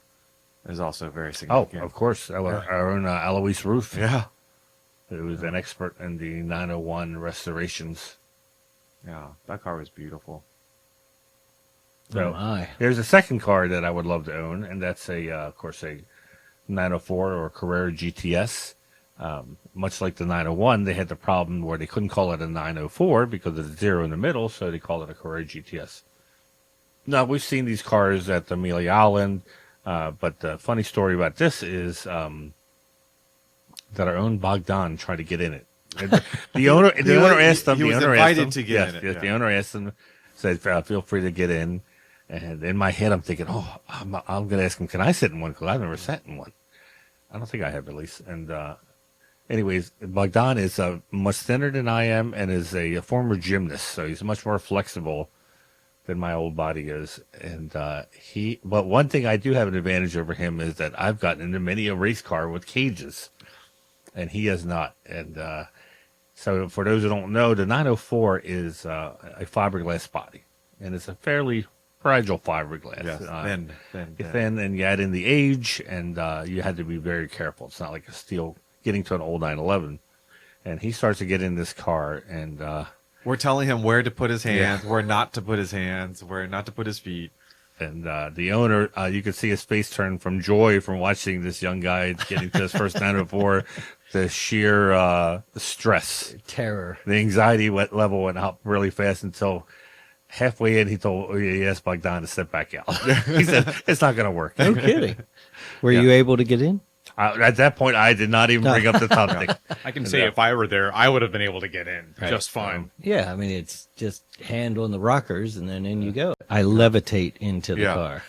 is also very Oh, significant. of course, our own Alois Roof. Yeah. Who was an expert in the 901 restorations. Yeah. That car was beautiful. So Oh, my. there's a second car that I would love to own, and that's of course, a 904 or Carrera GTS. Much like the 901, they had the problem where they couldn't call it a 904 because of the 0 in the middle, so they call it a Carrera GTS. Now, we've seen these cars at the Amelia Island, but the funny story about this is that our own Bogdan tried to get in it. And the owner asked them. He was the owner invited asked them, to get yes, in it, yes, yeah. the owner asked them, said, "Feel free to get in." And in my head, I'm thinking, "Oh, I'm going to ask him, can I sit in one? Because I've never sat in one. I don't think I have, at least." And anyways, Bogdan is much thinner than I am, and is a former gymnast, so he's much more flexible than my old body is. And but one thing I do have an advantage over him is that I've gotten into many a race car with cages, and he has not. And so for those who don't know, the 904 is a fiberglass body, and it's a fairly fragile fiberglass. Yes. Thin. Thin, and you add in the age, and you had to be very careful. It's not like a steel getting to an old 911. And he starts to get in this car, and We're telling him where to put his hands, where not to put his hands, where not to put his feet. And the owner, you could see his face turn from joy from watching this young guy getting to his first 904, the sheer stress, Terror. the anxiety level went up really fast until halfway in, he asked Bogdan to step back out. He said, "It's not going to work." No kidding. Were Yeah. you able to get in? At that point, I did not even bring up the topic. I can say if I were there, I would have been able to get in Right. just fine. Yeah, I mean, it's just hand on the rockers, and then in you go. I levitate into the Yeah. car.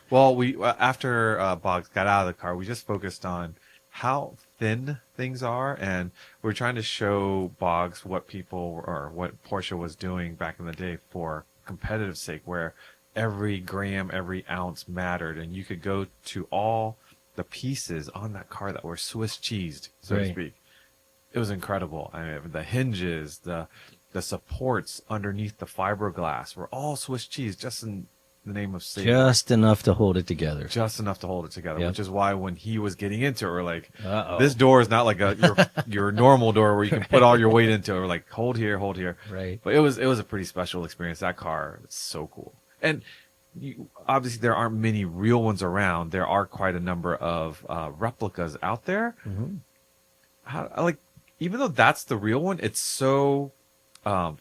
Well, we after Boggs got out of the car, we just focused on how thin things are, and we're trying to show Boggs what Porsche was doing back in the day for competitive sake, where every gram, every ounce mattered, and you could go to all the pieces on that car that were Swiss cheesed, so to Right. speak. It was incredible. I mean, the hinges, the supports underneath the fiberglass were all Swiss cheese, just in the name of safety. Just enough to hold it together. Just enough to hold it together, Yep. which is why when he was getting into it, we're like, Uh-oh. this door is not like your normal door where you can put all your weight into it. We're like, hold here. Right. But it was a pretty special experience. That car is so cool. And obviously there aren't many real ones around. There are quite a number of replicas out there. Mm-hmm. even though that's the real one, it's so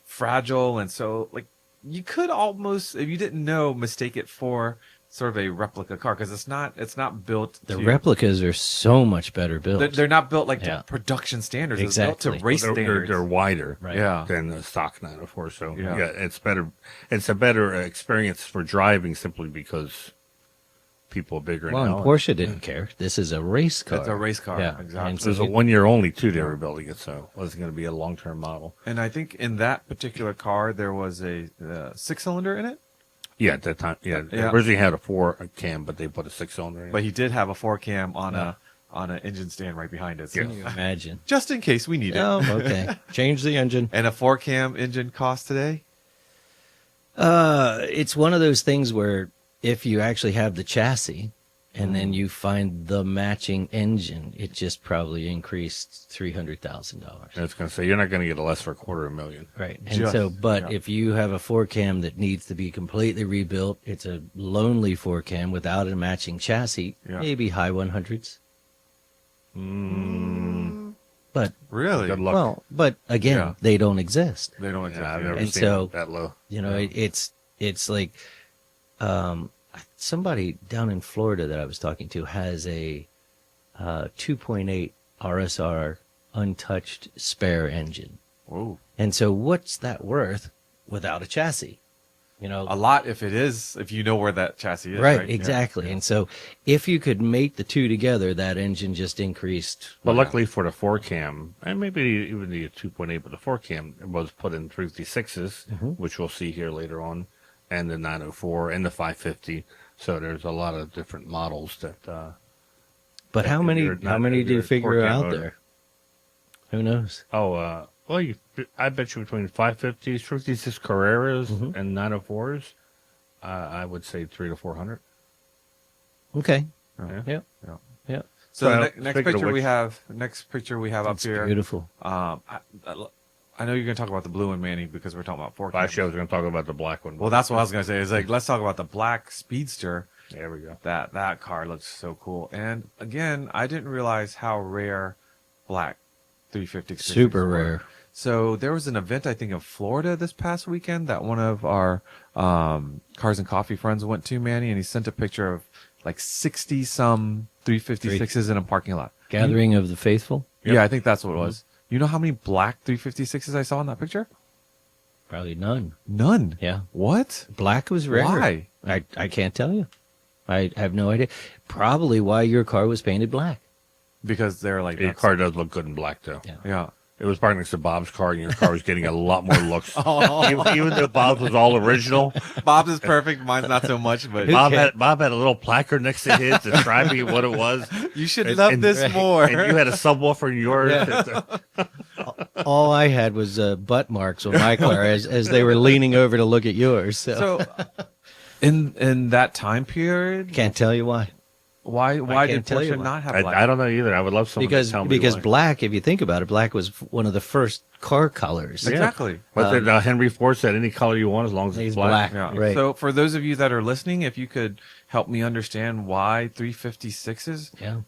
fragile and so like you could almost, if you didn't know, mistake it for sort of a replica car because it's not built. The replicas are so much better built. They're not built like Yeah. to production standards. Exactly. It's built to race They're standards. wider Right. Yeah. than the stock 904. So Yeah. it's better. It's a better experience for driving simply because people are bigger. Well, and now. Porsche didn't care. This is a race car. It's a race car. Yeah. Exactly. And So it was a 1 year only too. They were building it, so it wasn't going to be a long term model. And I think in that particular car, there was a 6-cylinder in it, Yeah, at that time. Yeah, Yeah. originally had a 4-cam, but they put a 6-cylinder in. but he did have a 4-cam on an engine stand right behind it. So Can you imagine? just in case we need it. Oh, okay. Change the engine. And a 4-cam engine cost today? It's one of those things where if you actually have the chassis and then you find the matching engine, it just probably increased $300,000. I was going to say you're not going to get a less for $250,000. Right. And Just- so, but yeah. if you have a 4-cam that needs to be completely rebuilt, it's a lonely 4-cam without a matching chassis, Yeah. maybe high 100s. But, Really? Good luck. well, but again, Yeah. they don't exist. They don't exist. Yeah, I've Yeah. never And seen so- it that low. You know, it's like somebody down in Florida that I was talking to has a 2.8 RSR untouched spare engine. Whoa. And so what's that worth without a chassis? You know, A lot if you know where that chassis is. right, Right, exactly. And so if you could mate the two together, that engine just increased. But luckily for the 4-cam, and maybe even the 2.8, but the 4-cam was put in 356s, which we'll see here later on, and the 904 and the 550. So there's a lot of different models that. But how many you're not- do you you're figure 4-cam out motor. there? Who knows? Well, I bet you between 550s, 56 Carreras, and 904s, I would say 300 to 400. Okay. Yeah. Yeah. Yeah. Yeah. So Well, next speaking of picture we which- have up It's here. beautiful. I know you're going to talk about the blue one, Manny, because we're talking about 4 Actually, I was going to talk about the black one. Well, that's what I was going to say. Is like, let's talk about the black Speedster. There we go. That car looks so cool. And again, I didn't realize how rare black 350 Super rare. So there was an event, I think, in Florida this past weekend that one of our Cars and Coffee friends went to, Manny, and he sent a picture of like 60-some 356s in a parking lot. Gathering of the Faithful? Yeah, I think that's what it was. You know how many black 356s I saw in that picture? Probably none. None. Yeah. What? Black was rare. Why? I can't tell you. I have no idea. Probably why your car was painted black. Because they're like, Your car does look good in black, though. Yeah. yeah. It was probably next to Bob's car, and your car was getting a lot more looks. Even though Bob's was all original, Bob's is perfect. Mine's not so much, but Bob had a little placard next to his describing what it was. you should love this more. And you had a subwoofer in yours. All I had was butt marks on my car as they were leaning over to look at yours. So, So, in that time period, can't tell you why. why can't did tell you Porsche why. not have black? I don't know either. I would love someone to tell me Because why. black, if you think about it, black was one of the first car colors. Exactly. But Henry Ford said any color you want as long as He's it's black. black. Yeah. Right. So for those of you that are listening, if you could help me understand why 356s Yeah.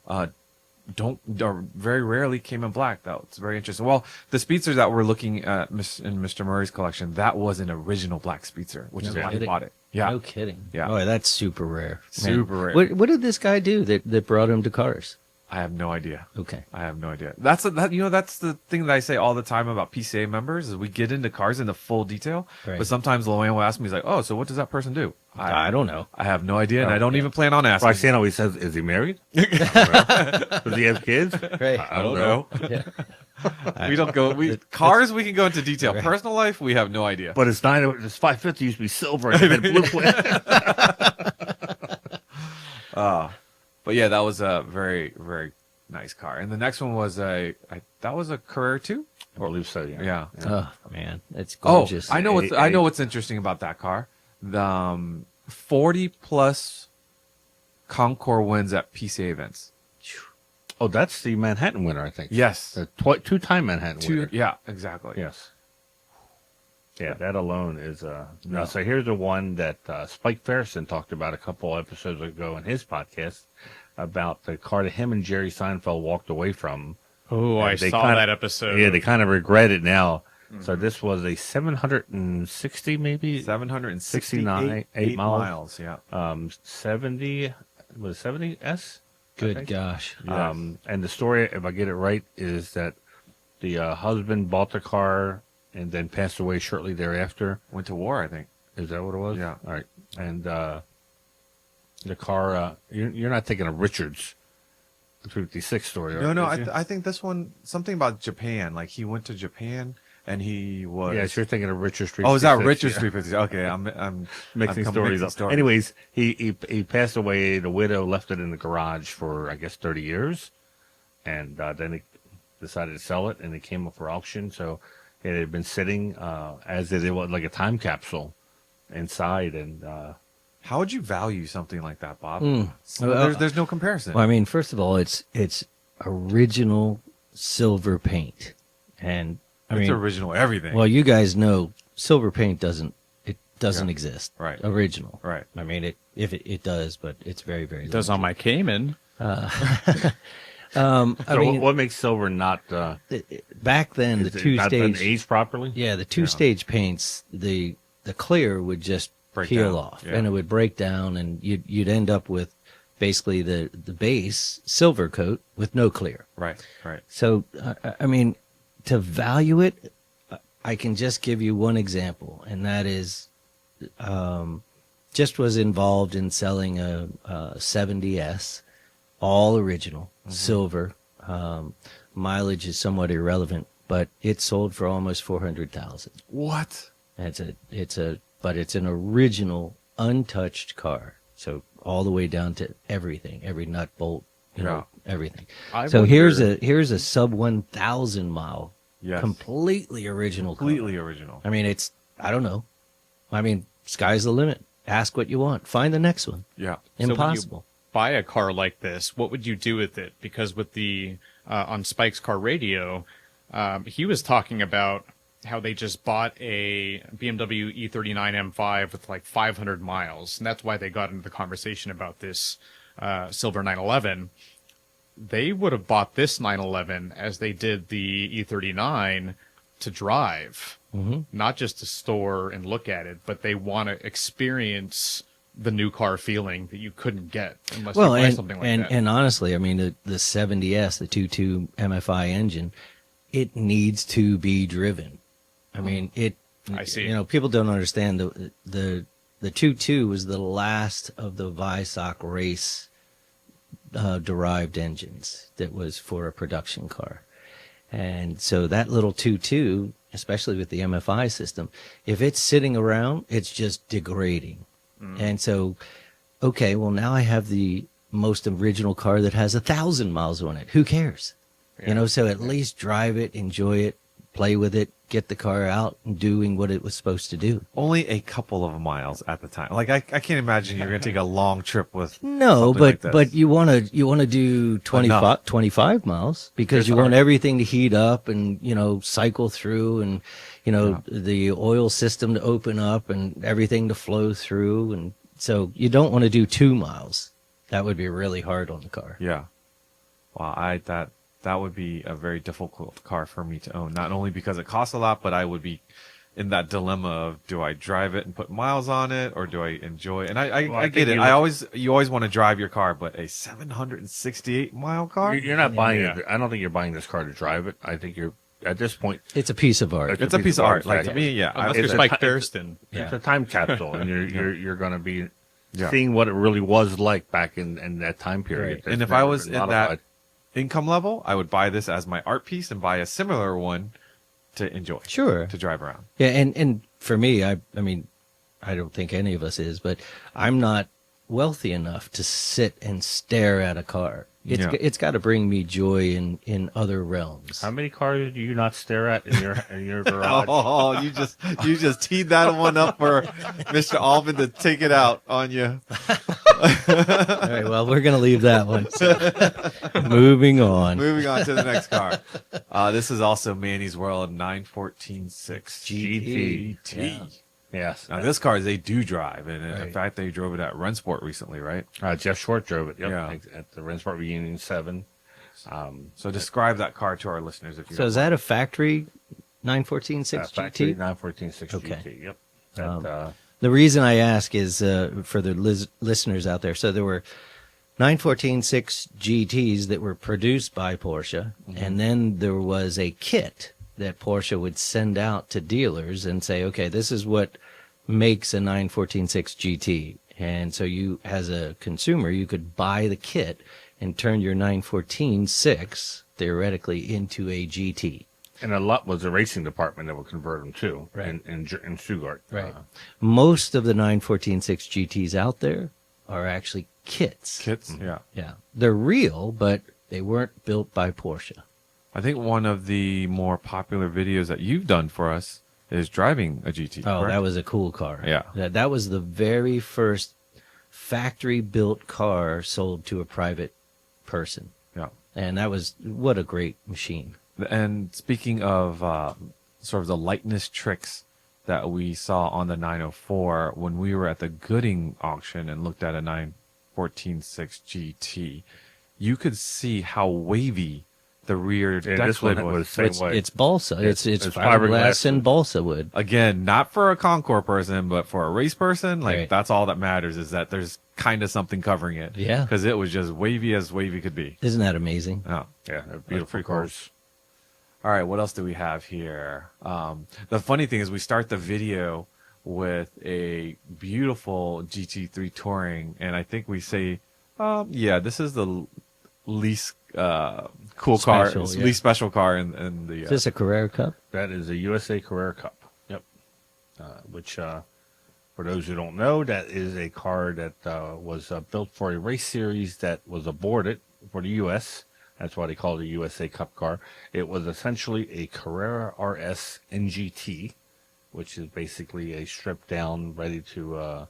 or very rarely came in black, that's very interesting. Well, the Speedster that we're looking at in Mr. Murray's collection, that was an original black Speedster, which is No why he kidding. bought it. Yeah. No kidding. Yeah. Oh, that's super rare. Super rare. What did this guy do that brought him to cars? I have no idea. Okay. I have no idea. That's the thing that I say all the time about PCA members is we get into cars into full detail, Right. but sometimes Loanne will ask me, he's like, "Oh, so what does that person do?" I don't know. I have no idea, and I don't even plan on asking. Roxanne always says, "Is he married? Does he have kids?" Right. I don't know. We don't go. Cars we can go into detail. Personal life we have no idea. But it's 550 used to be silver and it had blue plate. But yeah, that was a very very nice car. And the next one was that was a Carrera 2? I believe so. Yeah. Yeah. Oh man, it's Oh, gorgeous. I know what's interesting about that car. The 40 plus Concours wins at PCA events. Oh, that's the Manhattan winner, I think. Yes. The two-time Manhattan winner. Yeah, exactly. Yes. Yeah, that alone is no. So here's the one that Spike Ferguson talked about a couple episodes ago in his podcast about the car that him and Jerry Seinfeld walked away from Oh, I They saw kinda- that episode. Yeah, they kind of regret it now. So this was a 760, maybe 768 8 miles. Yeah. 70 was it 70S. I Good think? gosh. Yes. And the story, if I get it right, is that the husband bought the car and then passed away shortly thereafter. Went to war, I think. Is that what it was? Yeah. All right. And the car, you're not thinking of Richard's 56 story. No, is you? I think this one, something about Japan. Like he went to Japan and he was. Yes, you're thinking of Richard's 356. Oh, is that Richard's yeah. 350? Okay, I'm Mixing stories up. Anyways, he passed away. The widow left it in the garage for, I guess, 30 years. And then he decided to sell it, and it came up for auction. So it had been sitting as it was like a time capsule inside. And How would you value something like that, Bob? Well, There's no comparison. Well, I mean, first of all, it's original silver paint, and I it's mean, original everything. well, you guys know silver paint doesn't exist. Right. Original. Right. I mean, it does, but it's very, very. It does on my Cayman. I so mean, what makes silver not back then the is it two not been stage. aged properly? Yeah, the two-stage paints, the clear would just Break peel down, off, yeah. and it would break down, and you'd end up with basically the base silver coat with no clear. right. So, I mean, to value it, I can just give you one example, and that is, just was involved in selling a 70S, all original, silver. Mileage is somewhat irrelevant, but it sold for almost 400,000. What? But it's an original, untouched car. So all the way down to everything, every nut, bolt, everything. So here's a sub 1,000 mile, Yes. completely original car. Completely original. I mean, I don't know. I mean, sky's the limit. Ask what you want. Find the next one. Yeah. Impossible. Buy a car like this, what would you do with it? Because with the on Spike's Car Radio, he was talking about how they just bought a BMW E39 M5 with like 500 miles, and that's why they got into the conversation about this silver 911. They would have bought this 911 as they did the E39 to drive, not just to store and look at it, but they want to experience the new car feeling that you couldn't get unless you buy something like that. And honestly, I mean, the 70S, the 2.2 MFI engine, it needs to be driven. I mean, I see. You know, people don't understand the 2.2 was the last of the Visoc race derived engines that was for a production car. And so that little 2.2, especially with the MFI system, if it's sitting around, it's just degrading. And so, okay, well, now I have the most original car that has 1,000 miles on it. Who cares? You know, so at least drive it, enjoy it, play with it, get the car out and doing what it was supposed to do. Only a couple of miles at the time. Like I can't imagine you're going to take a long trip with. No, something like this. but you want to do 25 miles because you want everything to heat up and, you know, cycle through and, you know, the oil system to open up and everything to flow through. And so you don't want to do 2 miles. That would be really hard on the car. Yeah. Wow, that would be a very difficult car for me to own. Not only because it costs a lot, but I would be in that dilemma of, do I drive it and put miles on it, or do I enjoy it? And I get it. You always want to drive your car, but a 768 mile car? You're not buying it. I don't think you're buying this car to drive it. I think you're at this point. It's a piece of art. It's a piece of art. Like to me, yeah. Unless I- you're Spike Thurston. It's a time capsule, and you're going to be seeing what it really was like back in that time period. Right. And if I was in that income level, I would buy this as my art piece and buy a similar one to enjoy. Sure. To drive around. Yeah, and for me, I mean, I don't think any of us is, but I'm not wealthy enough to sit and stare at a car. It's got to bring me joy in other realms. How many cars do you not stare at in your garage? Oh, you just teed that one up for Mr. Alvin to take it out on you. All right, well, we're going to leave that one. Moving on. Moving on to the next car. This is also Manny's World 914.6 GT. Yeah. Yes. Now this car they do drive, and in Right. fact they drove it at Rensport recently, right? Jeff Short drove it. Yep. Yeah. At the Rensport Reunion 7. So describe that car to our listeners if you. So is that a factory 914.6 Factory GT? 914.6 Okay. GT. Yep. That, The reason I ask is for the listeners out there. So there were 914.6 GTs that were produced by Porsche, and then there was a kit that Porsche would send out to dealers and say, okay, this is what makes a 914.6 GT. And so you, as a consumer, you could buy the kit and turn your 914.6 theoretically into a GT. and a lot was the racing department that would convert them too, Right. in Stuttgart. Right. Most of the 914.6 GTs out there are actually kits. Kits? Yeah. Yeah. They're real, but they weren't built by Porsche. I think one of the more popular videos that you've done for us is driving a GT. Oh, correct? that was a cool car. Yeah. That was the very first factory-built car sold to a private person. Yeah. And that was, what a great machine. And speaking of sort of the lightness tricks that we saw on the 904 when we were at the Gooding auction and looked at a 914.6 GT, you could see how wavy the rear And deck this one lid was. was the same way. It's balsa. It's It's fiberglass and fiberglass. balsa wood. Again, not for a Concours person, but for a race person, like Right. that's all that matters is that there's kind of something covering it. Yeah. Because it was just wavy as wavy could be. Isn't that amazing? Oh. Yeah, they're beautiful pretty cool. cars. All right, what else do we have here? The funny thing is we start the video with a beautiful GT3 Touring, and I think we say, yeah, this is the least cool Special, car, yeah. least special car in the. Is this a Carrera Cup? That is a USA Carrera Cup. Yep. Which, for those who don't know, that is a car that was built for a race series that was aborted for the U.S. That's why they call it a USA Cup car. It was essentially a Carrera RS NGT, which is basically a stripped down, ready to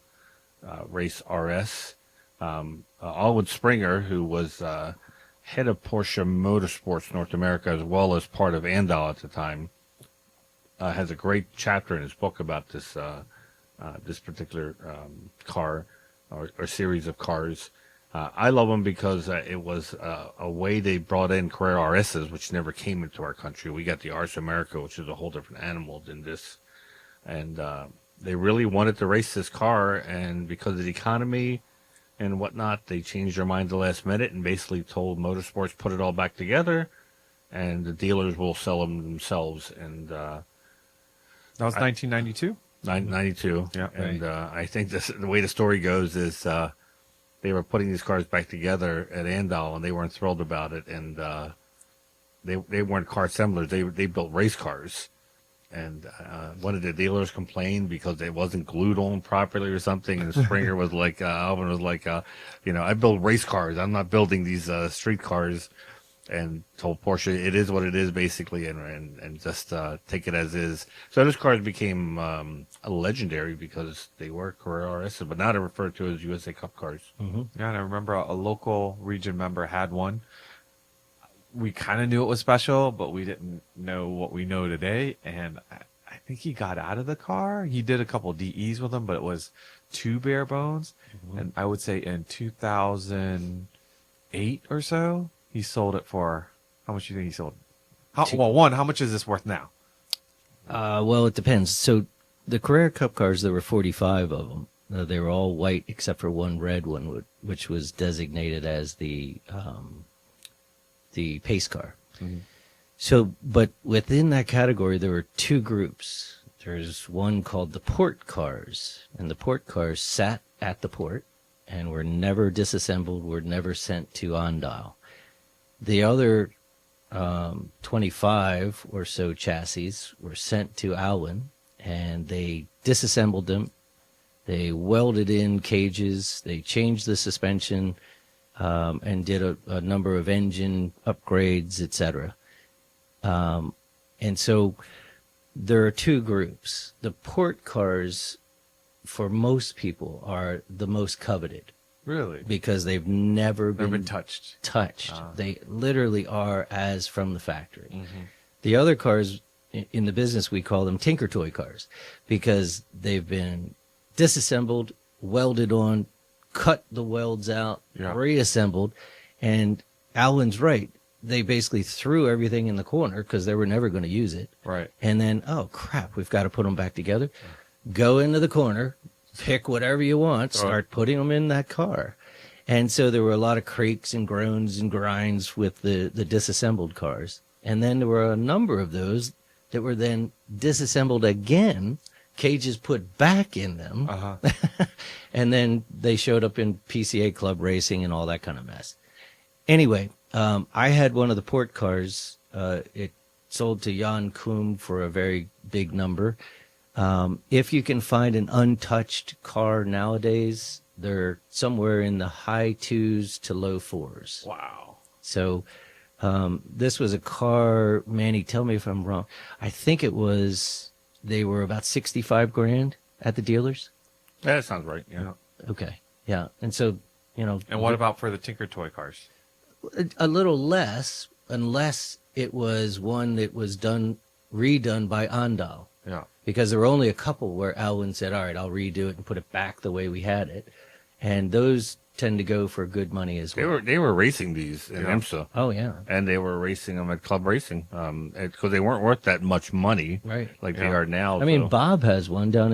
race RS. Alwood Springer, who was head of Porsche Motorsports North America as well as part of Andal at the time, has a great chapter in his book about this this particular car or series of cars. I love them because it was a way they brought in Carrera RSs, which never came into our country. We got the RS America, which is a whole different animal than this. And they really wanted to race this car, and because of the economy and whatnot, they changed their mind the last minute and basically told Motorsports, put it all back together, and the dealers will sell them themselves. And that was 1992. 92. Yeah. And I think the way the story goes is they were putting these cars back together at Andal, and they weren't thrilled about it. And they weren't car assemblers. They built race cars. And one of the dealers complained because it wasn't glued on properly or something. And Springer was like, Alvin was like, I build race cars. I'm not building these street cars. And told Porsche it is what it is, basically, and just take it as is. So those cars became legendary because they were Carrera RS, but now they're referred to as USA Cup cars. Mm-hmm. Yeah, and I remember a local region member had one. We kind of knew it was special, but we didn't know what we know today. And I think he got out of the car. He did a couple DEs with them, but it was two bare bones. Mm-hmm. And I would say in 2008 or so, he sold it for, how much do you think he sold it? How much is this worth now? Well, it depends. So the Carrera Cup cars, there were 45 of them. They were all white except for one red one, which was designated as the pace car. Mhm. So, but within that category, there were two groups. There's one called the port cars, and the port cars sat at the port and were never disassembled, were never sent to Andal. The other 25 or so chassis were sent to Alwyn, and they disassembled them. They welded in cages. They changed the suspension and did a number of engine upgrades, etc. And so there are two groups. The port cars, for most people, are the most coveted Really? because they've never Never been been touched. They literally are as from the factory. Mm-hmm. The other cars, in the business, we call them tinker toy cars because they've been disassembled, welded on, cut the welds out, Yeah. reassembled. And Alan's right. they basically threw everything in the corner because they were never going to use it. Right. And then, oh crap, we've got to put them back together. Go into the corner, pick whatever you want, start putting them in that car. And so there were a lot of creaks and groans and grinds with the disassembled cars. And then there were a number of those that were then disassembled again, cages put back in them. And then they showed up in PCA club racing and all that kind of mess. Anyway, I had one of the port cars. It sold to Jan Koum for a very big number. If you can find an untouched car nowadays, they're somewhere in the high 2s to low 4s. Wow. So this was a car, Manny, tell me if I'm wrong. I think they were about 65 grand at the dealers. Yeah, that sounds right. Yeah. Okay. Yeah. And so, And what about for the Tinker Toy cars? a little less, unless it was one that was redone by Andal. Yeah. Because there were only a couple where Alwyn said, all right, I'll redo it and put it back the way we had it. And those tend to go for good money as well. They were racing these in IMSA. Oh, yeah. And they were racing them at club racing because they weren't worth that much money Right. like they are now. I mean, Bob has one down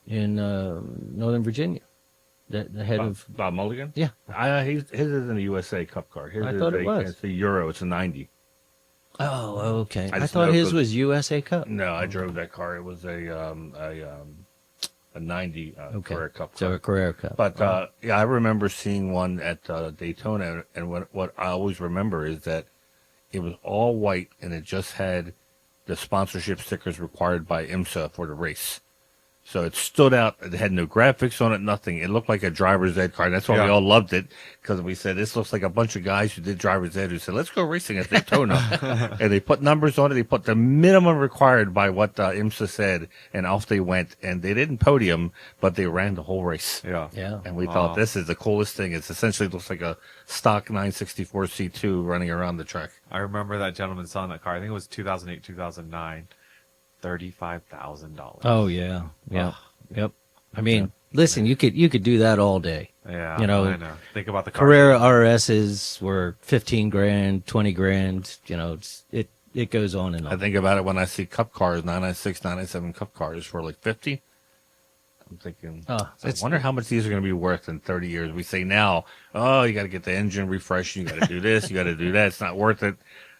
in Northern Virginia. The head of... Bob Mulligan? Yeah. His isn't a USA Cup car. His I thought it was. It's a Euro. It's a 90. Oh, okay. I just thought know his 'cause- was USA Cup. No, I drove that car. It was a 90 Okay. Carrera Cup So car. a Carrera Cup. But yeah, I remember seeing one at Daytona, and what I always remember is that it was all white, and it just had the sponsorship stickers required by IMSA for the race. So it stood out. It had no graphics on it, nothing. It looked like a driver's ed car. That's why we all loved it, because we said, this looks like a bunch of guys who did driver's ed who said, let's go racing at Daytona. And they put numbers on it. They put the minimum required by what IMSA said, and off they went. And they didn't podium, but they ran the whole race. Yeah. Yeah. And we thought, this is the coolest thing. It's essentially looks like a stock 964 C2 running around the track. I remember that gentleman selling that car. I think it was 2008, 2009. $35,000. Oh, yeah. Yeah. Yep. I mean, listen, you could do that all day. Yeah. I know. Think about the car. Carrera RSs were 15 grand, 20 grand. It goes on and on. I think about it when I see cup cars, 996, 997 cup cars for like 50. I'm thinking, I wonder how much these are going to be worth in 30 years. We say now, oh, you got to get the engine refreshed. You got to do this. You got to do that. It's not worth it.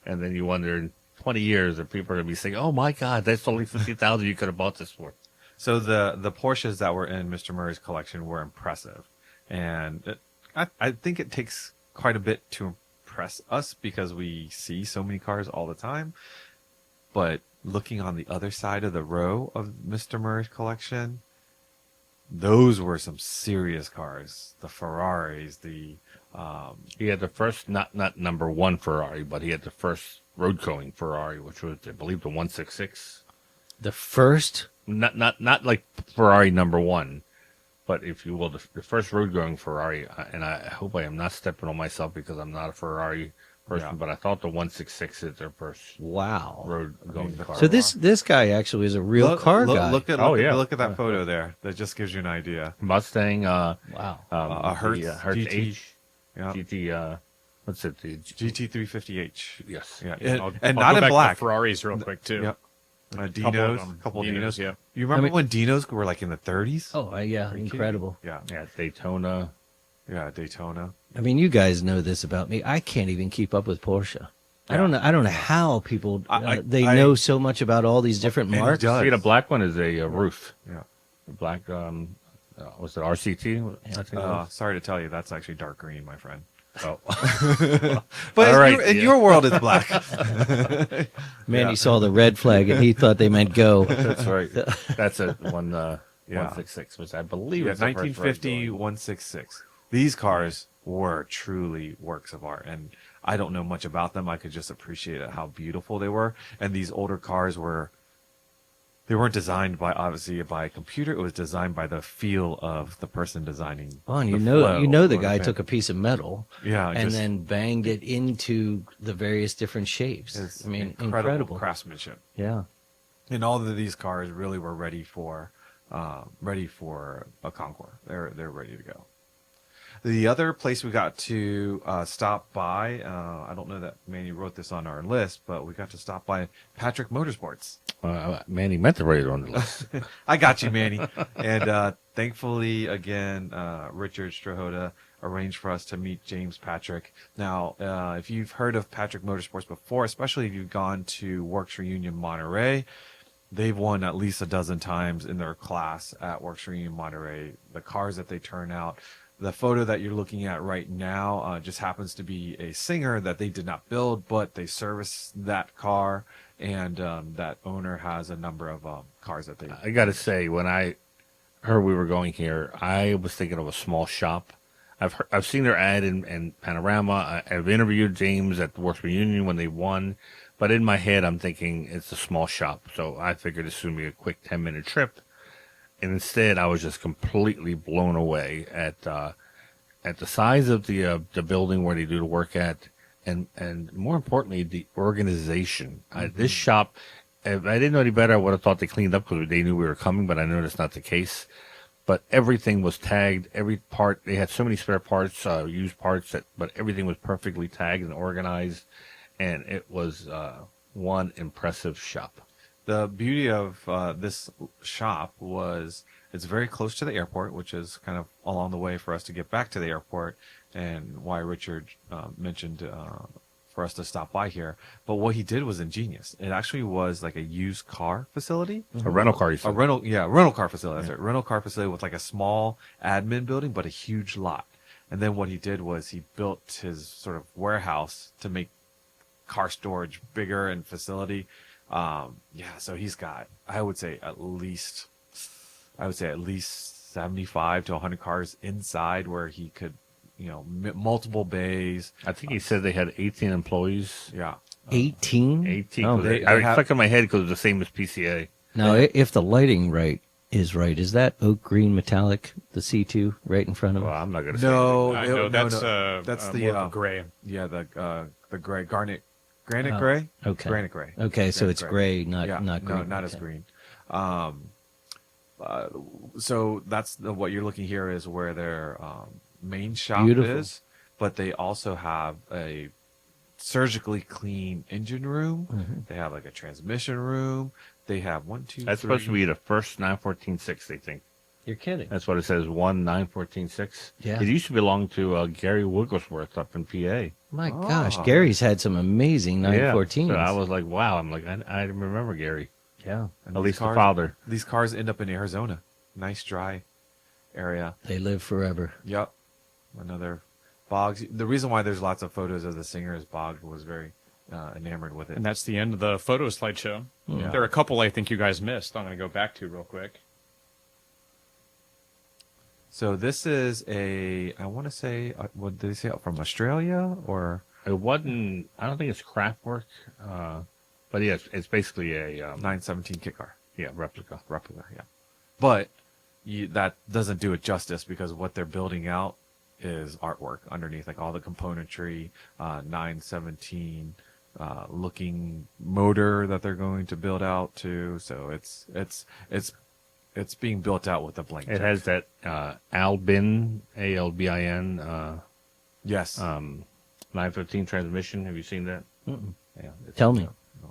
And then you wonder in 20 years if people are going to be saying, oh my God, that's only 50,000 you could have bought this for. So the Porsches that were in Mr. Murray's collection were impressive. And I think it takes quite a bit to impress us because we see so many cars all the time. But looking on the other side of the row of Mr. Murray's collection, those were some serious cars. The Ferraris, He had the first, not number one Ferrari, but he had the first road going Ferrari, which was, I believe, the 166. The first? Not like Ferrari number one, but if you will, the first road going Ferrari. And I hope I am not stepping on myself because I'm not a Ferrari person, but I thought the 166 is their first Wow. road going car. So this guy actually is a real car guy. Look at that photo there. That just gives you an idea. Mustang. Wow. A Hertz GT. H. Yeah. GT. What's it? The GT350H. Yes. Yeah. I'll And go not in back to black. Ferraris real quick too. Yep. Couple of Dinos. them. Couple Dinos, Dinos. yeah. You remember I mean- when Dinos were like in the 30s? Oh, yeah. Incredible. Yeah. Yeah. Daytona. Yeah. Daytona. I mean, you guys know this about me. I can't even keep up with Porsche. I don't know how people they know so much about all these different And he marks. does. See, the black one is a roof. Yeah. The black. Was it RCT? I think it was. Sorry to tell you, that's actually dark green, my friend. Oh. But All right, in your world, it's black. Man, he saw the red flag and he thought they meant go. That's right. That's a 166, which I believe Yeah, is the first 1950 road 166. These cars were truly works of art, and I don't know much about them. I could just appreciate how beautiful they were. And these older cars they weren't designed by a computer. It was designed by the feel of the person designing. Oh, and the you know the flow guy of took a piece of metal Yeah, and just- then banged it into the various different shapes. It's I mean, incredible incredible. craftsmanship. Yeah. And all of these cars really were ready for a Concours. They're ready to go. The other place we got to stop by, I don't know that Manny wrote this on our list, but we got to stop by Patrick Motorsports. Manny meant to write it on the list. I got you, Manny. And thankfully, again, Richard Strahota arranged for us to meet James Patrick. Now, if you've heard of Patrick Motorsports before, especially if you've gone to Works Reunion Monterey, they've won at least a dozen times in their class at Works Reunion Monterey. The cars that they turn out. The photo that you're looking at right now just happens to be a Singer that they did not build, but they service that car, and that owner has a number of cars that they. I got to say, when I heard we were going here, I was thinking of a small shop. I've seen their ad in Panorama. I've interviewed James at the Works Reunion when they won, but in my head, I'm thinking it's a small shop. So I figured this would be a quick 10-minute trip. And instead, I was just completely blown away at the size of the building where they do the work at, and more importantly, the organization. This shop, if I didn't know any better, I would have thought they cleaned up because they knew we were coming, but I know that's not the case. But everything was tagged. Every part, they had so many spare parts, used parts, but everything was perfectly tagged and organized, and it was one impressive shop. The beauty of this shop was it's very close to the airport, which is kind of along the way for us to get back to the airport, and why Richard mentioned for us to stop by here. But what he did was ingenious. It actually was like a used car facility. A rental car, you said. Rental car facility. That's right. Rental car facility with like a small admin building, but a huge lot. And then what he did was he built his sort of warehouse to make car storage bigger and facility. So he's got, I would say at least 75 to 100 cars inside where he could, multiple bays. I think he said they had 18 employees. Yeah. 18? 18. Oh, I stuck in my head because it's the same as PCA. Now, if the lighting is that oak green metallic, the C2 right in front of Well, it? I'm not going to say No, I it- know no, that's no. That's more the of a gray. Yeah, the gray granite Oh, gray. okay. Granite gray. Okay, so Granite it's gray, not No, green. not as Okay. green. So that's what you're looking here is where their main shop Beautiful. is, but they also have a surgically clean engine room. Mm-hmm. They have like a transmission room. They have That's supposed to be the first 914.6, they think. You're kidding. That's what it says, 914.6. Yeah. It used to belong to Gary Wigglesworth up in PA. My gosh, Gary's had some amazing 914s. So I was like, wow. I'm like, I remember Gary. Yeah, And At these least the cars- father. These cars end up in Arizona. Nice dry area. they live forever. Yep. Another Boggs. The reason why there's lots of photos of the Singer is Boggs was very enamored with it. And that's the end of the photo slideshow. Yeah. There are a couple I think you guys missed. I'm going to go back to real quick. So this is I want to say, what did they say, from Australia or? It wasn't, I don't think it's craft work. But yeah, it's basically a 917 kit car replica. yeah. But that doesn't do it justice because what they're building out is artwork underneath, like all the componentry, 917 looking motor that they're going to build out too. So it's being built out with a blank. It check. has that Albin, ALBIN, Yes. 915 transmission. Have you seen that? Mm-mm. Yeah. It's Tell me.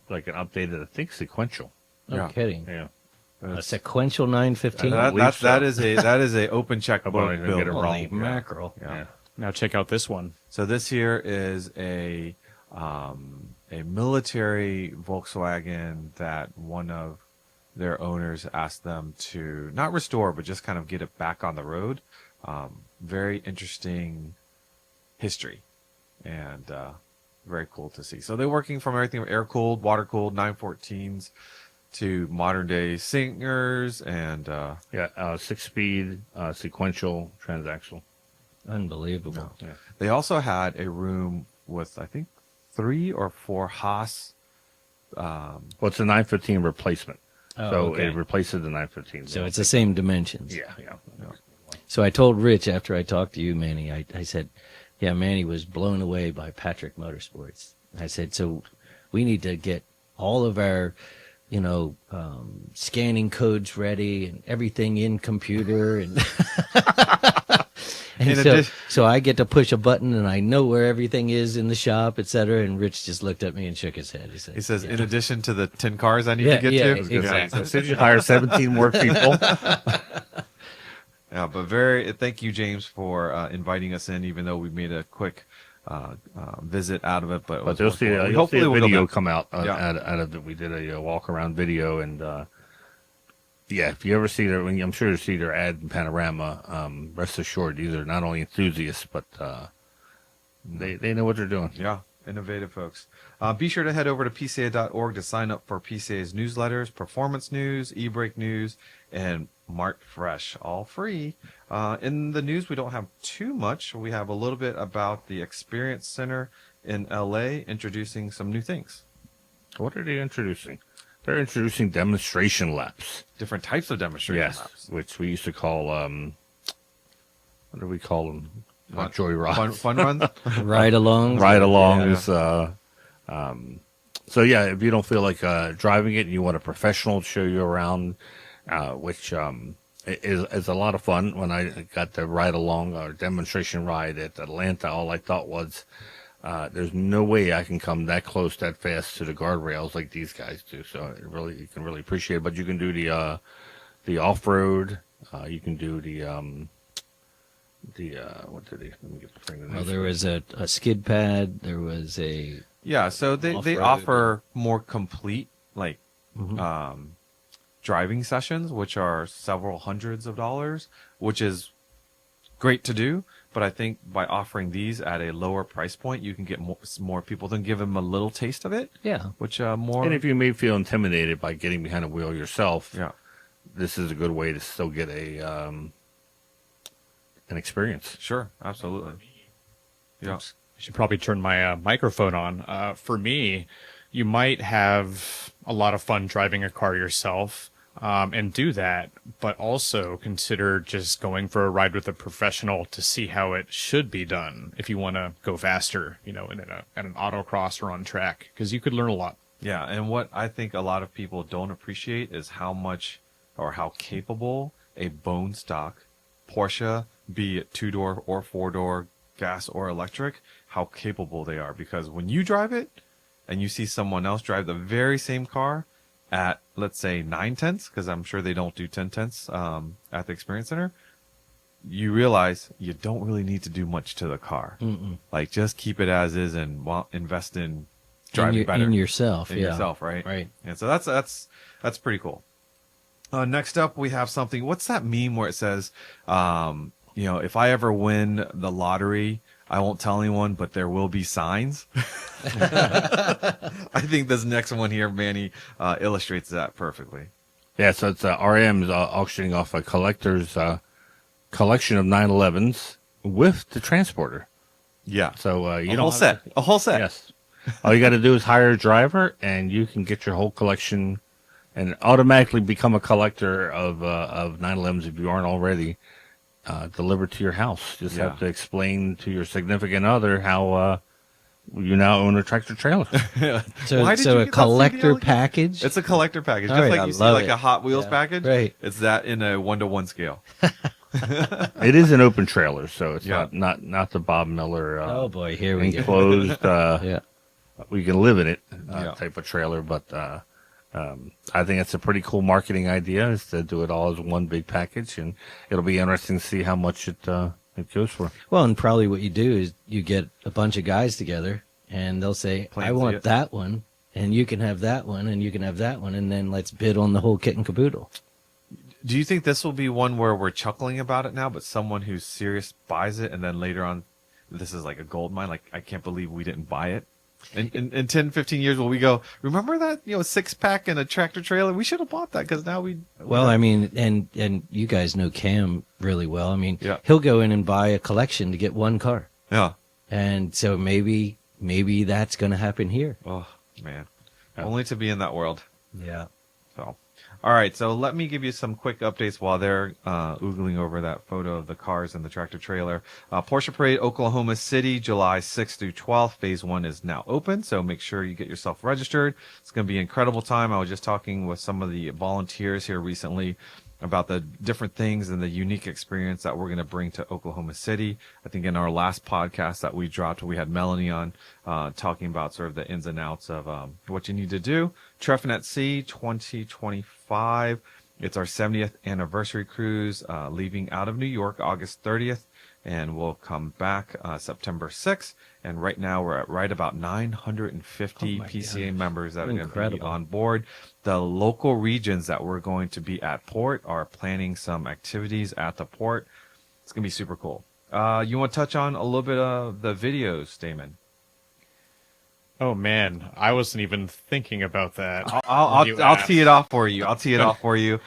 like an updated, I think, sequential. No Yeah. kidding. Yeah. A sequential 915? That is a open checkbook Hope I don't get it build. wrong. Holy mackerel. Yeah. Now check out this one. So this here is a military Volkswagen that one of their owners asked them to not restore, but just kind of get it back on the road. Very interesting history and very cool to see. So they're working from everything from air-cooled, water-cooled 914s to modern-day Singers and 6-speed, sequential, transactional. Unbelievable. Yeah. they also had a room with, I think, 3 or 4 Haas. Well, it's a 915 replacement. Oh, So okay. it replaces the 915. So it's the same dimensions. Yeah. So I told Rich after I talked to you, Manny, I said, yeah, Manny was blown away by Patrick Motorsports. I said, so we need to get all of our, scanning codes ready and everything in computer. And And In so, addition- so I get to push a button and I know where everything is in the shop, etc. And Rich just looked at me and shook his head. He says, in addition to the 10 cars I need Yeah, to get yeah, to. exactly. So you hire 17 more people. Yeah, but thank you, James, for inviting us in, even though we made a quick visit out of it. But You'll see a we'll go video back. come out Yeah. out of it. We did a walk around video, and yeah, if you ever see I'm sure you see their ad in Panorama. Rest assured, these are not only enthusiasts, but they know what they're doing. Yeah, innovative folks. Be sure to head over to PCA.org to sign up for PCA's newsletters, performance news, e-brake news, and Mart Fresh, all free. In the news, we don't have too much. We have a little bit about the Experience Center in LA introducing some new things. What are they introducing? They're introducing demonstration laps. Different types of demonstration Yes, laps. which we used to call what do we call them? Not joyride. Fun runs? Ride along. Ride along Yeah. is so yeah, if you don't feel like driving it and you want a professional to show you around, which is a lot of fun. When I got the ride along or demonstration ride at Atlanta, all I thought was there's no way I can come that close that fast to the guardrails like these guys do. So you can really appreciate it. But you can do the off-road, you can do what did they, let me get the thing. Well, there was a skid pad. There was a Yeah, so they Off-road. offer more complete, like, Mm-hmm. driving sessions, which are several hundreds of dollars, which is great to do. But I think by offering these at a lower price point, you can get more people than give them a little taste of it, yeah. which more. And if you may feel intimidated by getting behind a wheel yourself, Yeah, this is a good way to still get an experience. sure, absolutely. Yeah, I should probably turn my microphone on. For me, you might have a lot of fun driving a car yourself and do that, but also consider just going for a ride with a professional to see how it should be done if you want to go faster, at an autocross or on track, because you could learn a lot. yeah. And what I think a lot of people don't appreciate is how much or how capable a bone stock Porsche, be it 2-door or 4-door, gas or electric, how capable they are. Because when you drive it and you see someone else drive the very same car at, let's say, 9/10, because I'm sure they don't do 10/10 at the Experience Center, you realize you don't really need to do much to the car. Like, just keep it as is and invest in driving better. in yourself. In yeah. yourself, right? Right. And so that's pretty cool. Next up, we have something. What's that meme where it says, if I ever win the lottery, I won't tell anyone, but there will be signs. I think this next one here, Manny, illustrates that perfectly. Yeah, so it's RM's auctioning off a collector's collection of 911s with the transporter. Yeah. So you a don't whole set. A whole set. Yes. All you got to do is hire a driver, and you can get your whole collection, and automatically become a collector of 911s if you aren't already. Delivered to your house. Just have to explain to your significant other how you now own a tractor trailer. So, Why did so you a get that collector CDL? package. It's a collector package. All Just right, like I you see love like it. a Hot Wheels Yeah, package. right. It's that in a 1-to-1 scale. It is an open trailer, so it's Yeah. not the Bob Miller Oh boy, here we go. enclosed. Yeah. We can live in it Yeah. type of trailer, but I think it's a pretty cool marketing idea is to do it all as one big package, and it'll be interesting to see how much it goes for. Well, and probably what you do is you get a bunch of guys together, and they'll say, Plan "I to want it. that one, and you can have that one, and you can have that one, and then let's bid on the whole kit and caboodle." Do you think this will be one where we're chuckling about it now, but someone who's serious buys it, and then later on, this is like a gold mine? Like, I can't believe we didn't buy it. In 10, 15 years, will we go, remember that, 6-pack and a tractor trailer? We should have bought that because now we... Well, I mean, and you guys know Cam really well. I mean, Yeah. he'll go in and buy a collection to get one car, Yeah. and so maybe that's going to happen here. Oh, man. Only to be in that world. Yeah. So, all right. So let me give you some quick updates while they're oogling over that photo of the cars and the tractor trailer. Porsche Parade, Oklahoma City, July 6th through 12th. Phase 1 is now open, so make sure you get yourself registered. It's going to be an incredible time. I was just talking with some of the volunteers here recently. about the different things and the unique experience that we're going to bring to Oklahoma City. I think in our last podcast that we dropped, we had Melanie on talking about sort of the ins and outs of what you need to do. Treffin at Sea 2025. It's our 70th anniversary cruise, leaving out of New York August 30th, and we'll come back September 6th. And right now we're at right about 950 PCA members that are going to be on board. The local regions that we're going to be at port are planning some activities at the port. It's going to be super cool. You want to touch on a little bit of the videos, Damon? Oh man, I wasn't even thinking about that. I'll tee it off for you.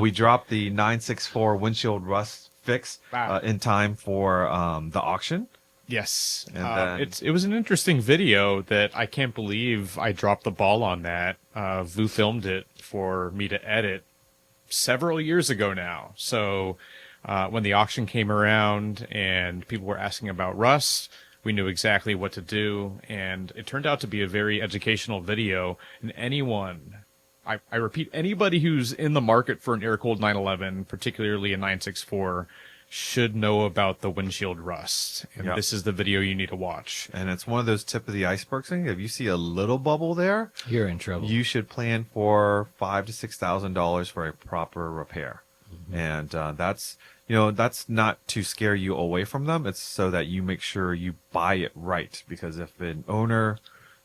We dropped the 964 windshield rust fix in time for the auction. Yes, And it was an interesting video that I can't believe I dropped the ball on that. Vu filmed it for me to edit several years ago now. So when the auction came around and people were asking about rust, we knew exactly what to do, and it turned out to be a very educational video. And anyone, I repeat, anybody who's in the market for an air-cooled 911, particularly a 964, should know about the windshield rust. And this is the video you need to watch. And it's one of those tip of the iceberg things. If you see a little bubble there, you're in trouble. You should plan for $5,000 to $6,000 for a proper repair. And that's not to scare you away from them. It's so that you make sure you buy it right. Because if an owner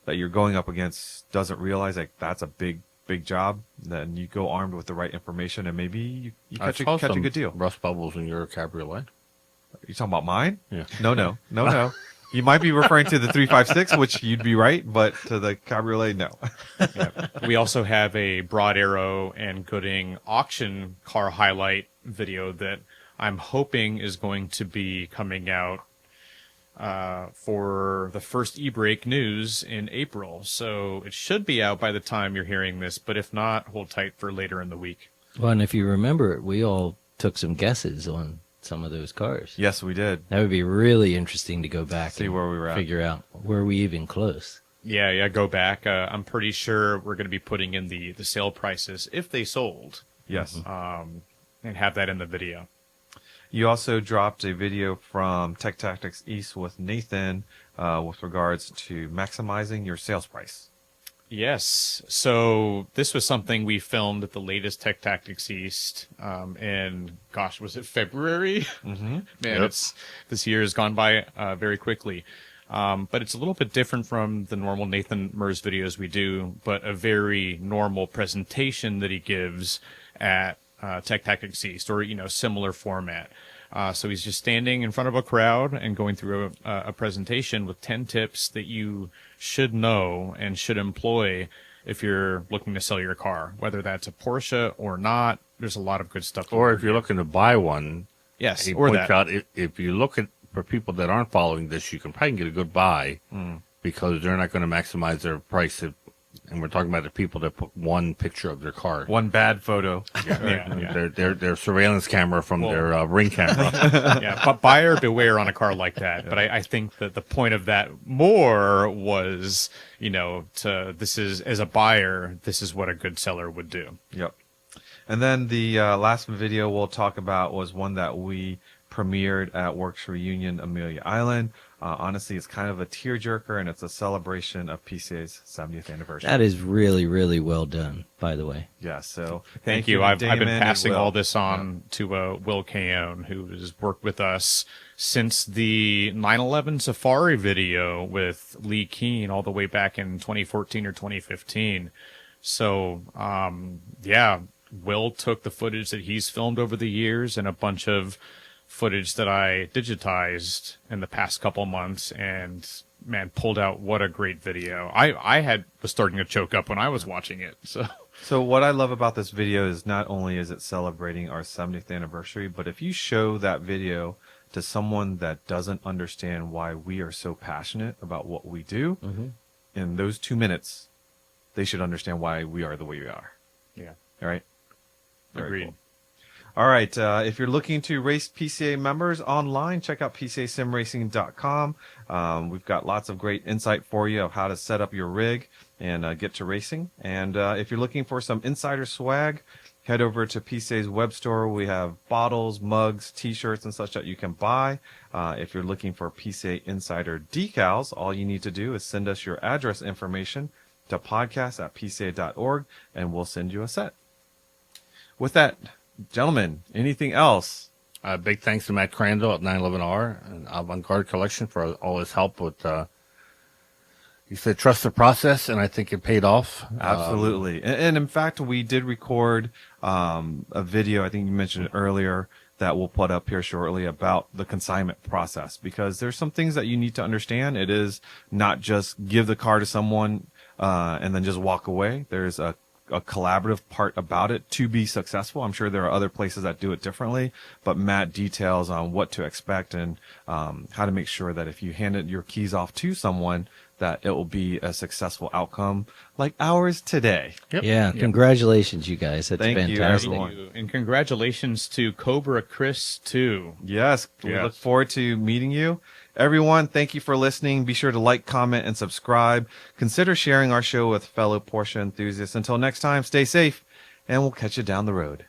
that you're going up against doesn't realize like that's a big job, then you go armed with the right information, and maybe you catch a good deal. Rust bubbles in your cabriolet. You talking about mine? Yeah. No. You might be referring to the 356, which you'd be right, but to the cabriolet, no. Yeah. We also have a Broad Arrow and Gooding auction car highlight video that I'm hoping is going to be coming out for the first e-brake news in April. So it should be out by the time you're hearing this, but if not, hold tight for later in the week. Well, and if you remember, we all took some guesses on some of those cars. Yes, we did. That would be really interesting to go back See and where we were at. figure out, were we even close? Yeah, go back. I'm pretty sure we're going to be putting in the sale prices if they sold. Yes. And have that in the video. You also dropped a video from Tech Tactics East with Nathan with regards to maximizing your sales price. Yes. So this was something we filmed at the latest Tech Tactics East in, gosh, was it February? Mm-hmm. Man, this year has gone by very quickly. But it's a little bit different from the normal Nathan Mers videos we do, but a very normal presentation that he gives at Tech Tactics East, or, similar format. So he's just standing in front of a crowd and going through a presentation with 10 tips that you should know and should employ if you're looking to sell your car, whether that's a Porsche or not. There's a lot of good stuff. Or if you're looking to buy one. Yes, he or points that. out if you look at, for people that aren't following this, you can probably get a good buy because they're not going to maximize their price. And we're talking about the people that put one picture of their car. One bad photo. Yeah. Their surveillance camera from their ring camera. Yeah, but buyer beware on a car like that. But I think that the point of that more was, as a buyer, this is what a good seller would do. Yep. And then the last video we'll talk about was one that we premiered at Works Reunion Amelia Island. Honestly, it's kind of a tearjerker, and it's a celebration of PCA's 70th anniversary. That is really, really well done, by the way. Yeah, so Thank you. I've been Damon passing and Will. all this on to Will Caone, who has worked with us since the 911 Safari video with Lee Keane all the way back in 2014 or 2015. So, Will took the footage that he's filmed over the years and a bunch of footage that I digitized in the past couple months, and man, pulled out what a great video. I was starting to choke up when I was watching it. So what I love about this video is not only is it celebrating our 70th anniversary, but if you show that video to someone that doesn't understand why we are so passionate about what we do, in those 2 minutes, they should understand why we are the way we are. yeah, All right? Very agreed. cool. All right, if you're looking to race PCA members online, check out PCASimRacing.com. We've got lots of great insight for you of how to set up your rig and get to racing. And if you're looking for some insider swag, head over to PCA's web store. We have bottles, mugs, t-shirts, and such that you can buy. If you're looking for PCA Insider decals, all you need to do is send us your address information to podcast@pca.org, and we'll send you a set. With that, gentlemen, anything else? Big thanks to Matt Crandall at 911R and Avante Garde Collection for all his help with, he said, trust the process, and I think it paid off. Absolutely. And in fact, we did record a video, I think you mentioned it earlier, that we'll put up here shortly about the consignment process, because there's some things that you need to understand. It is not just give the car to someone and then just walk away. There's a collaborative part about it to be successful. I'm sure there are other places that do it differently, but Matt details on what to expect and how to make sure that if you hand your keys off to someone, that it will be a successful outcome like ours today. Yep. Yeah, congratulations, you guys. That's Thank you, fantastic. everyone. And congratulations to Cobra Chris, too. Yes, we Yes. look forward to meeting you. Everyone, thank you for listening. Be sure to like, comment, and subscribe. Consider sharing our show with fellow Porsche enthusiasts. Until next time, stay safe, and we'll catch you down the road.